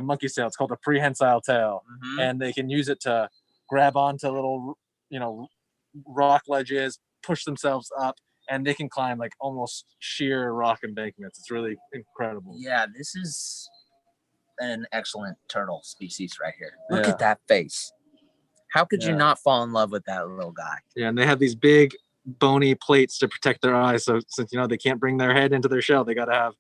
monkey's tail. It's called a prehensile tail, and they can use it to grab onto little rock ledges, push themselves up, and they can climb like almost sheer rock embankments. It's really incredible. Yeah, this is an excellent turtle species right here. Look at that face. How could you not fall in love with that little guy? Yeah, and they have these big bony plates to protect their eyes. So since they can't bring their head into their shell, they got to have.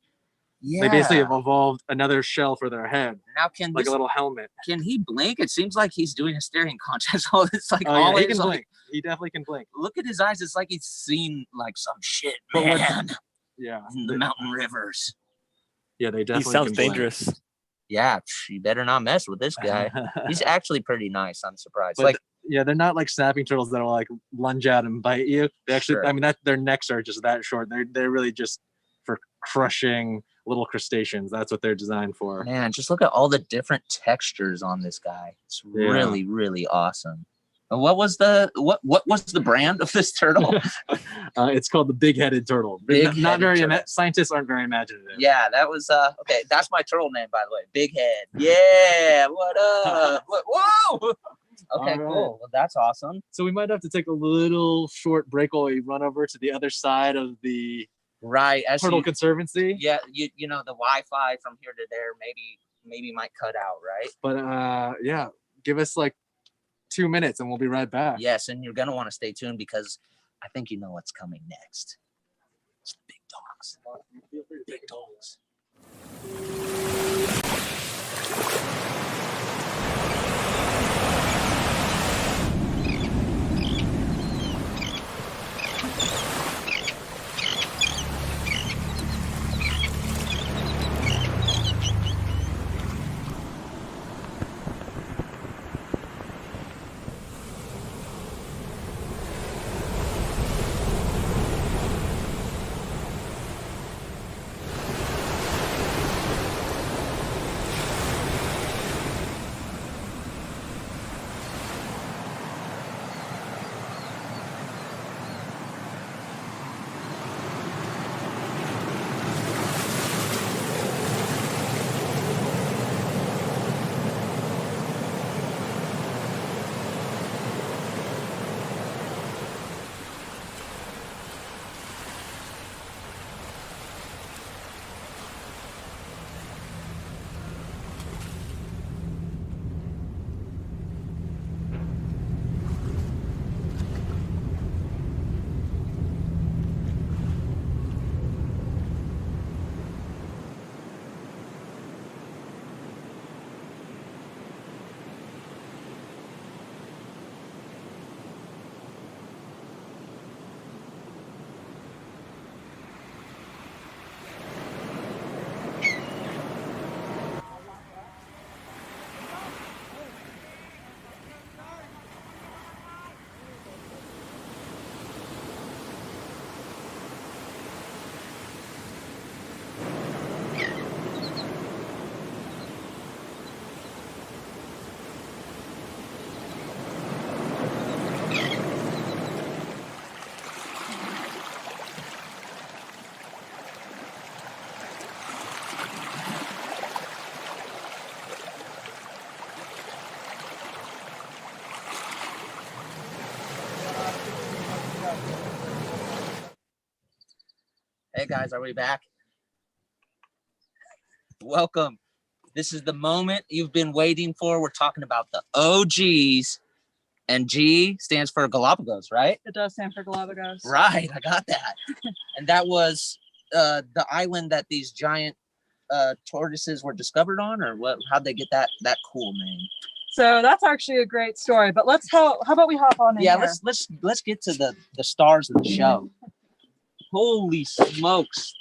They basically have evolved another shell for their head. Now can like a little helmet. Can he blink? It seems like he's doing a staring contest. So it's like He can blink. He definitely can blink. Look at his eyes. It's like he's seen like some shit, But what- man. Yeah. In the mountain rivers. Yeah, they He definitely sounds can blink. dangerous. Yeah, you better not mess with this guy. He's actually pretty nice. I'm surprised. But Like, yeah, they're not like snapping turtles that will like lunge out and bite you. They actually, Sure. I mean, their necks are just that short. They're really just for crushing little crustaceans. That's what they're designed for. man, just look at all the different textures on this guy. It's Yeah. really, really awesome. And what was the brand of this turtle? It's called the big-headed turtle. Big-headed Not very. turtle. Scientists aren't very imaginative. Yeah, that was okay. That's my turtle name, by the way. Big Head. Yeah, what up? Whoa. Okay, All right. cool. Well, that's awesome. So we might have to take a little short break while we run over to the other side of the Right. As Turtle you, Conservancy. yeah, you know, the Wi-Fi from here to there maybe might cut out, right? But yeah, give us like 2 minutes and we'll be right back. Yes, and you're gonna want to stay tuned because I think you know what's coming next. It's big dogs. Big dogs. Hey guys, are we back? Welcome. This is the moment you've been waiting for. We're talking about the OGs, and G stands for Galapagos, right? It does stand for Galapagos. Right, I got that. And that was the island that these giant tortoises were discovered on, or what? How'd they get that cool name? So that's actually a great story. But how about we hop on in Yeah, here? let's get to the stars of the show. Holy smokes.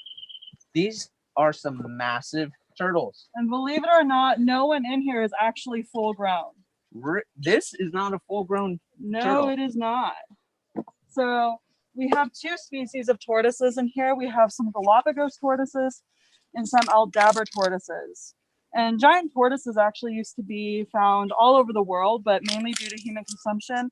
These are some massive turtles. And believe it or not, no one in here is actually full grown. This is not a full-grown No, turtle. it is not. So we have two species of tortoises in here. We have some Galapagos tortoises and some Dabra tortoises. And giant tortoises actually used to be found all over the world, but mainly due to human consumption,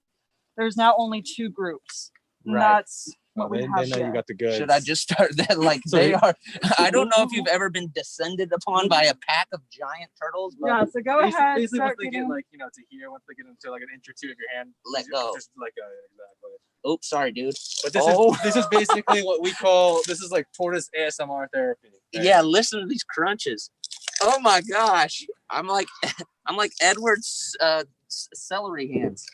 there's now only two groups. And Right. that's what we have know here. you got the goods. Should I just start that? Like So they you- are. I don't know if you've ever been descended upon by a pack of giant turtles, but Yeah, so go ahead. Basically, Start once they getting... get like to here, once they get into like an inch or two of your hand, Let go. Just like exactly. oops, sorry, dude. But this Oh. is basically what we call like tortoise ASMR therapy. right? Yeah, listen to these crunches. Oh my gosh, I'm like Edward's celery hands.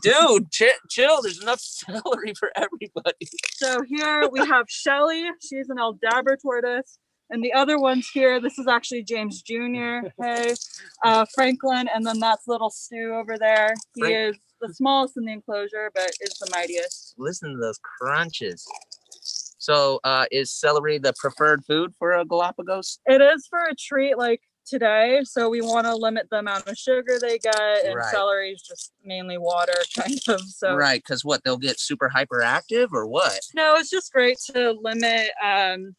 Dude, chill. There's enough celery for everybody. So here we have Shelly. She's an Dabra tortoise. And the other ones here, this is actually James Jr. Hey, Franklin, and then that's little Stu over there. He is the smallest in the enclosure, but is the mightiest. Listen to those crunches. So is celery the preferred food for a Galapagos? It is for a treat like today, so we want to limit the amount of sugar they get, and Right. celery is just mainly water, kind of. So Right, because what, they'll get super hyperactive or what? no, it's just great to limit and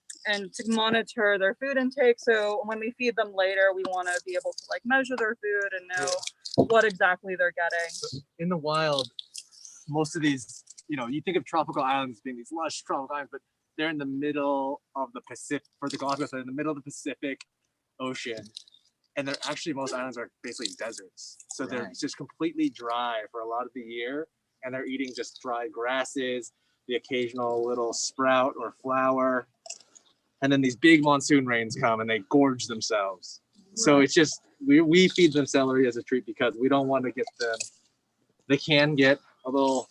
to monitor their food intake. So when we feed them later, we want to be able to like measure their food and know what exactly they're getting. In the wild, most of these, you think of tropical islands being these lush tropical islands, but they're in the middle of the Pacific. For the Galapagos, they're in the middle of the Pacific Ocean, and they're actually, most islands are basically deserts, so they're Right. just completely dry for a lot of the year, and they're eating just dry grasses, the occasional little sprout or flower, and then these big monsoon rains come and they gorge themselves. So it's just we feed them celery as a treat because we don't want to get them. They can get a little,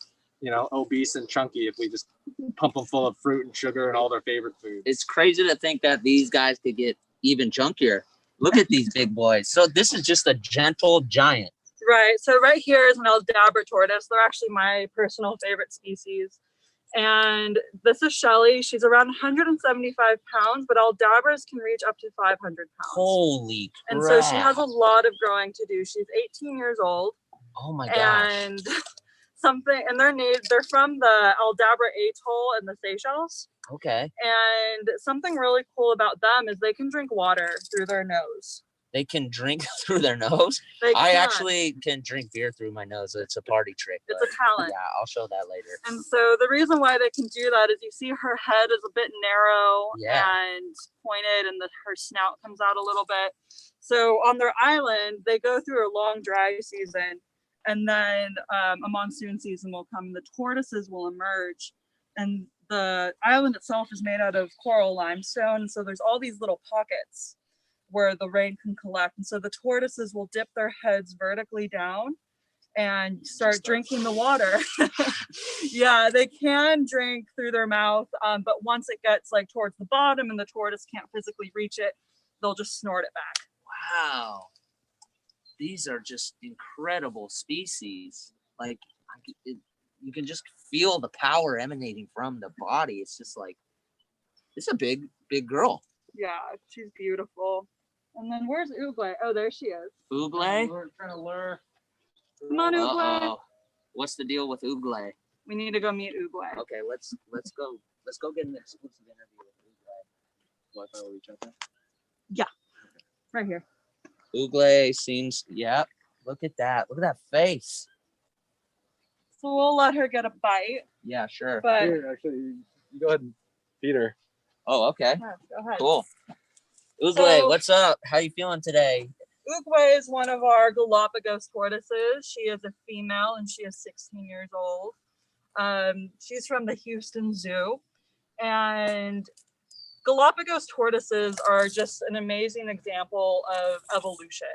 obese and chunky if we just pump them full of fruit and sugar and all their favorite foods. It's crazy to think that these guys could get even chunkier. Look at these big boys. So this is just a gentle giant. Right. So right here is an Dabra Tortoise. They're actually my personal favorite species. And this is Shelly. She's around 175 pounds, but Aldabras can reach up to 500 pounds. Holy crap. And so she has a lot of growing to do. She's 18 years old. Oh my gosh. And they're from the Aldabra Atoll in the Seychelles. Okay. And something really cool about them is they can drink water through their nose. They can drink through their nose? They I can. actually can drink beer through my nose. It's a party trick. It's but a talent. Yeah, I'll show that later. And so the reason why they can do that is you see her head is a bit narrow and pointed, and her snout comes out a little bit. So on their island, they go through a long dry season, and then a monsoon season will come, and the tortoises will emerge. And the island itself is made out of coral limestone, so there's all these little pockets where the rain can collect. And so the tortoises will dip their heads vertically down and start drinking the water. Yeah, they can drink through their mouth, but once it gets like towards the bottom and the tortoise can't physically reach it, they'll just snort it back. Wow. These are just incredible species. Like, you can just feel the power emanating from the body. It's just like, it's a big girl. Yeah, she's beautiful. And then where's Ugle? Oh, there she is. Ugle? We're trying to lure. Come on, Ugle. Uh-oh. What's the deal with Ugle? We need to go meet Ugle. Okay, let's go get an exclusive interview with Ugle. Wi-Fi will reach out there. Yeah, right here. Ugle seems, yeah. Look at that face. So we'll let her get a bite. Yeah, sure. But Here, actually, you go ahead and feed her. Oh, okay. yeah, go ahead. Cool. Ugle, So- what's up? How you feeling today? Ugue is one of our Galapagos tortoises. She is a female and she is 16 years old. She's from the Houston Zoo. And Galapagos tortoises are just an amazing example of evolution.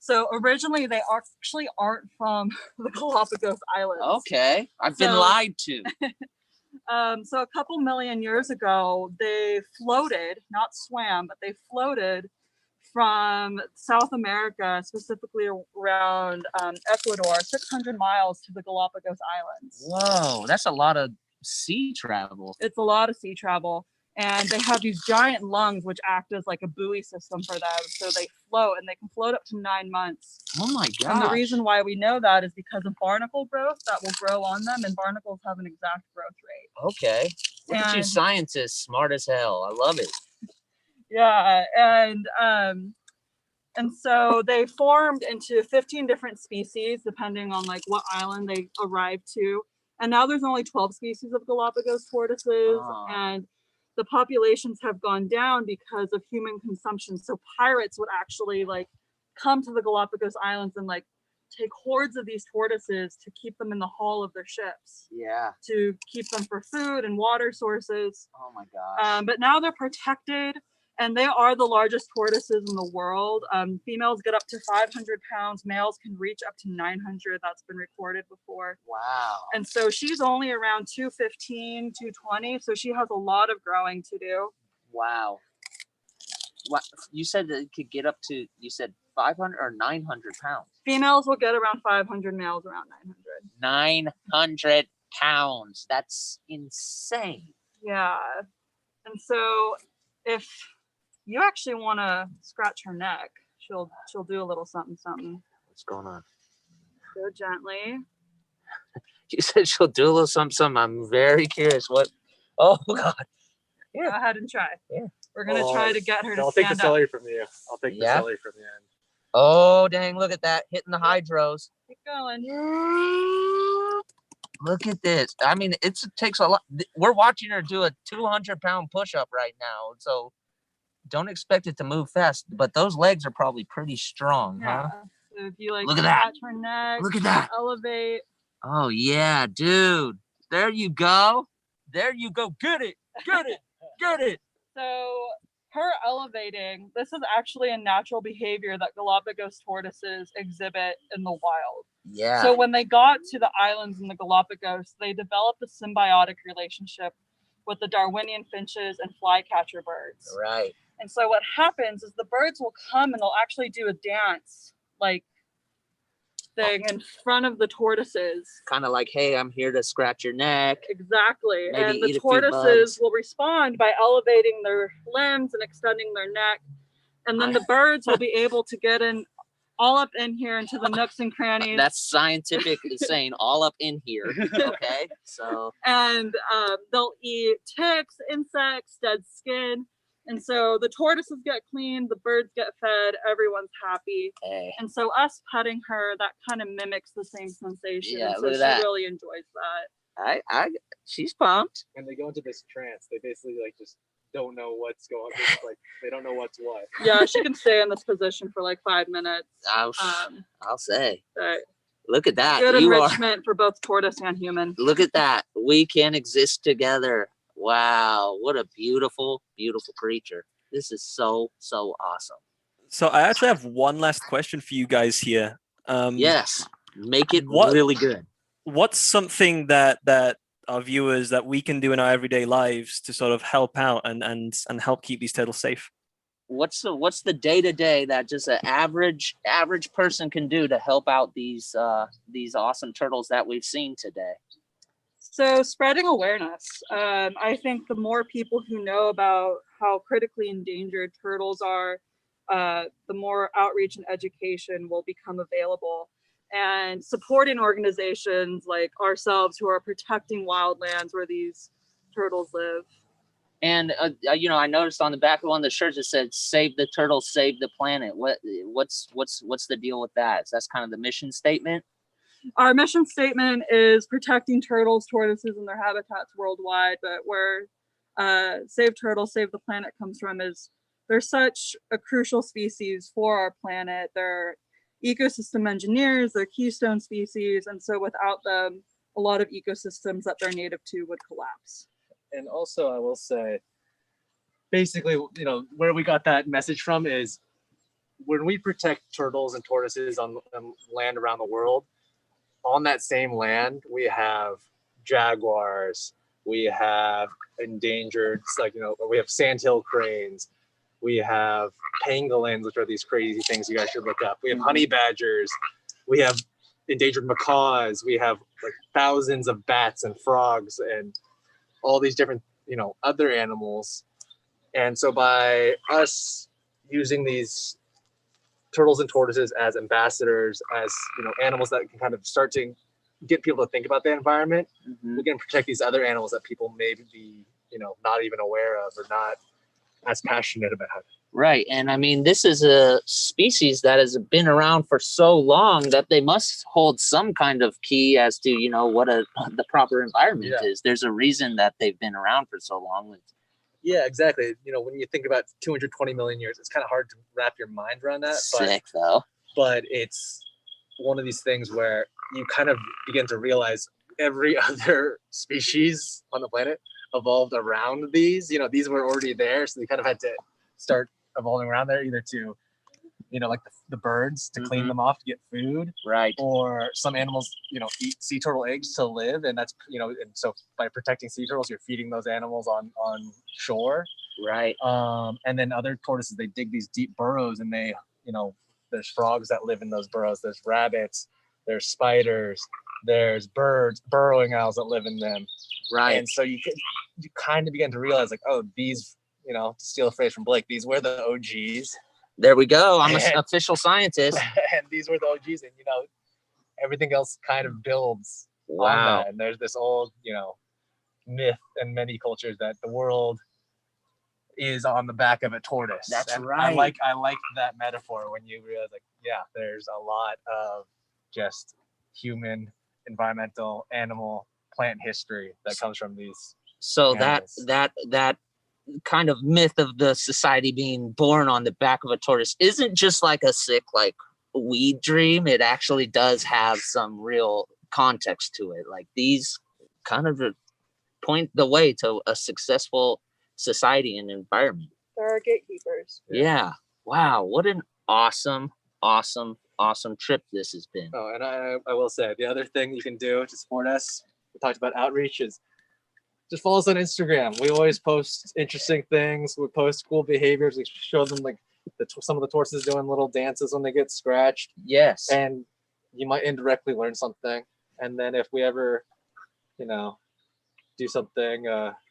So originally they actually aren't from the Galapagos Islands. Okay. I've been So- lied to. So a couple million years ago, they floated, not swam, but they floated from South America, specifically around Ecuador, 600 miles to the Galapagos Islands. Whoa, that's a lot of sea travel. It's a lot of sea travel. And they have these giant lungs, which act as like a buoy system for them. So they float, and they can float up to 9 months. Oh my god. And the reason why we know that is because of barnacle growth that will grow on them. And barnacles have an exact growth rate. Okay. Look at you And- scientists, smart as hell. I love it. Yeah, and so they formed into 15 different species depending on like what island they arrived to. And now there's only 12 species of Galapagos tortoises, Ah. and the populations have gone down because of human consumption. So pirates would actually like come to the Galapagos Islands and like take hordes of these tortoises to keep them in the hull of their ships, Yeah. to keep them for food and water sources. Oh my gosh. But now they're protected, and they are the largest tortoises in the world. Females get up to 500 pounds. Males can reach up to 900. That's been recorded before. Wow. And so she's only around 215, 220. So she has a lot of growing to do. Wow. What you said that it could get up to, you said 500 or 900 pounds. Females will get around 500, males around 900. 900 pounds. That's insane. Yeah. And so if you actually want to scratch her neck, she'll do a little something something. What's going on? Go gently. She said she'll do a little something, something. I'm very curious. What? Oh God. Go ahead and try. Yeah. We're gonna try to get her to I'll take the stand up. celery from you. I'll take the Yeah. celery from the end. Oh dang! Look at that, hitting the hydros. Keep going. Look at this. I mean, it takes a lot. We're watching her do a 200-pound push-up right now, so don't expect it to move fast. But those legs are probably pretty strong, Yeah. huh? So if you like Look at that. scratch her neck, Look at that. elevate. Oh yeah, dude. There you go. There you go. Get it. Get it. Get it. So her elevating, this is actually a natural behavior that Galapagos tortoises exhibit in the wild. Yeah. So when they got to the islands in the Galapagos, they developed a symbiotic relationship with the Darwinian finches and flycatcher birds. Right. And so what happens is the birds will come and they'll actually do a dance like thing in front of the tortoises. Kind of like, hey, I'm here to scratch your neck. Exactly. Maybe And eat the a few tortoises bugs. will respond by elevating their limbs and extending their neck. And then the birds will be able to get in all up in here into the nooks and crannies. That's scientific saying all up in here. Okay. So And they'll eat ticks, insects, dead skin. And so the tortoises get cleaned, the birds get fed, everyone's happy. hey. And so us petting her, that kind of mimics the same sensation. Yeah, And so look at she that. really enjoys that. She's pumped. And they go into this trance. They basically like just don't know what's going on. Like they don't know what's what. Yeah, she can stay in this position for like 5 minutes. I'll say. But Look at that. good You are. enrichment for both tortoise and human. Look at that. We can exist together. Wow. What a beautiful, beautiful creature. This is so, so awesome. So I actually have one last question for you guys here. Yes. Make it what- really good. What's something that our viewers that we can do in our everyday lives to sort of help out and help keep these turtles safe? What's the day-to-day that just an average person can do to help out these awesome turtles that we've seen today? So spreading awareness. I think the more people who know about how critically endangered turtles are, the more outreach and education will become available. And supporting organizations like ourselves who are protecting wildlands where these turtles live. And I noticed on the back of one of the shirts it said "Save the turtles, save the planet." What's the deal with that? So that's kind of the mission statement. Our mission statement is protecting turtles, tortoises, and their habitats worldwide. But where Save Turtles, Save the Planet comes from is they're such a crucial species for our planet. They're ecosystem engineers, they're keystone species. And so without them, a lot of ecosystems that they're native to would collapse. And also, I will say, basically, where we got that message from is when we protect turtles and tortoises on land around the world, on that same land, we have jaguars, we have endangered, we have sandhill cranes, we have pangolins, which are these crazy things you guys should look up. We have honey badgers, we have endangered macaws, we have like thousands of bats and frogs and all these different, other animals. And so by us using these turtles and tortoises as ambassadors, as animals that can kind of start to get people to think about the environment, we can protect these other animals that people may be, not even aware of or not as passionate about. Right. And I mean, this is a species that has been around for so long that they must hold some kind of key as to, what the proper environment is. There's a reason that they've been around for so long. Yeah, exactly. When you think about 220 million years, it's kind of hard to wrap your mind around that. Sick, though. But it's one of these things where you kind of begin to realize every other species on the planet evolved around these. These were already there, so they kind of had to start evolving around there, either to, like the birds to clean them off to get food, right? Or some animals, eat sea turtle eggs to live, and that's and so by protecting sea turtles, you're feeding those animals on shore, right? And then other tortoises, they dig these deep burrows, and they, there's frogs that live in those burrows, there's rabbits, there's spiders, There's birds, burrowing owls that live in them. Right. And so you kind of begin to realize like, oh, these, to steal a phrase from Blake, these were the OGs. There we go. I'm an official scientist. And these were the OGs, and everything else kind of builds on Wow. that. And there's this old, myth in many cultures that the world is on the back of a tortoise. That's and right. I like that metaphor when you realize like, yeah, there's a lot of just human, environmental, animal, plant history that comes from these. So animals. that kind of myth of the society being born on the back of a tortoise isn't just like a sick like weed dream. It actually does have some real context to it. Like these kind of point the way to a successful society and environment. There are gatekeepers. Yeah. Wow. What an awesome trip this has been. Oh, and I will say the other thing you can do to support us, we talked about outreach, is just follow us on Instagram. We always post interesting things. We post cool behaviors. We show them like some of the tortoises doing little dances when they get scratched. Yes. And you might indirectly learn something. And then if we ever, do something,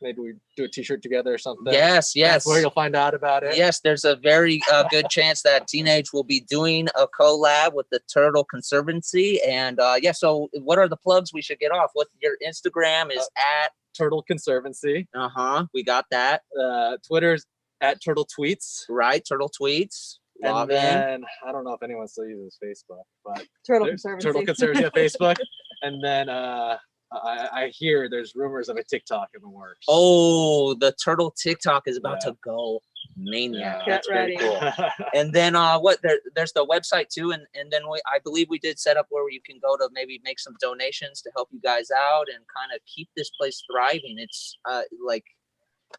maybe we do a t-shirt together or something. Yes. That's where you'll find out about it. Yes, there's a very good chance that Teenage will be doing a collab with the Turtle Conservancy. And so what are the plugs we should get off? What your Instagram is at Turtle Conservancy. We got that. Twitter's at Turtle Tweets. Right, Turtle Tweets. And then I don't know if anyone still uses Facebook, but Turtle Conservancy. Turtle Conservancy on Facebook. And then I hear there's rumors of a TikTok in the works. Oh, the Turtle TikTok is about to go maniac. Get That's ready. very cool. And then there's the website too, and then I believe we did set up where you can go to maybe make some donations to help you guys out and kind of keep this place thriving. It's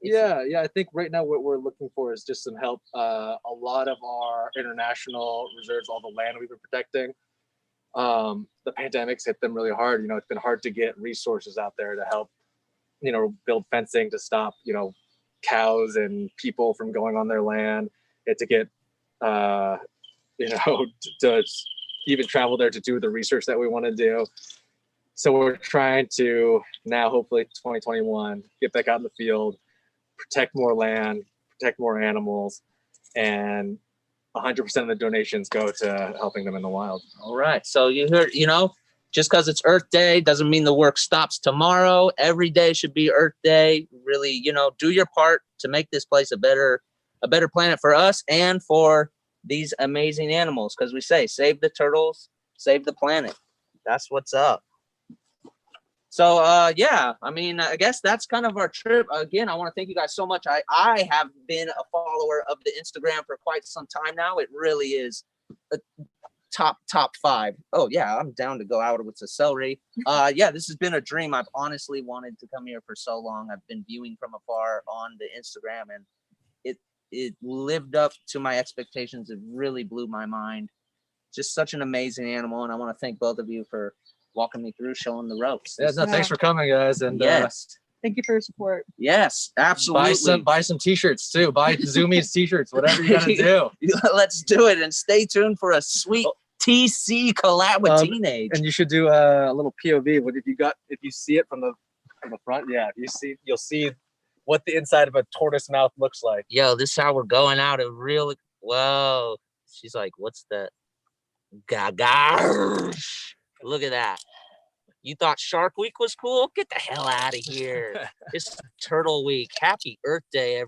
Yeah, I think right now what we're looking for is just some help. A lot of our international reserves, all the land we've been protecting, the pandemic's hit them really hard. It's been hard to get resources out there to help, build fencing to stop, cows and people from going on their land, and to get, to even travel there to do the research that we want to do. So we're trying to now, hopefully 2021, get back out in the field, protect more land, protect more animals, and 100% of the donations go to helping them in the wild. All right. So you heard, just because it's Earth Day doesn't mean the work stops tomorrow. Every day should be Earth Day. Really, do your part to make this place a better planet for us and for these amazing animals. Because we say, save the turtles, save the planet. That's what's up. So, I guess that's kind of our trip. Again, I want to thank you guys so much. I have been a follower of the Instagram for quite some time now. It really is a top 5. Oh, yeah, I'm down to go out with the celery. This has been a dream. I've honestly wanted to come here for so long. I've been viewing from afar on the Instagram, and it lived up to my expectations. It really blew my mind. Just such an amazing animal, and I want to thank both of you for walking me through, showing the ropes. Thanks for coming, guys. And yes, thank you for your support. Yes, absolutely. Buy some t-shirts too. Buy Zoomies t-shirts, whatever you gotta do. Let's do it, and stay tuned for a sweet TC collab with Teenage. And you should do a little POV. If you see it from the front, you'll see what the inside of a tortoise mouth looks like. Yo, this is how we're going out. Whoa. She's like, what's that? Gaga. Look at that. You thought Shark Week was cool? Get the hell out of here. It's Turtle Week. Happy Earth Day, everyone.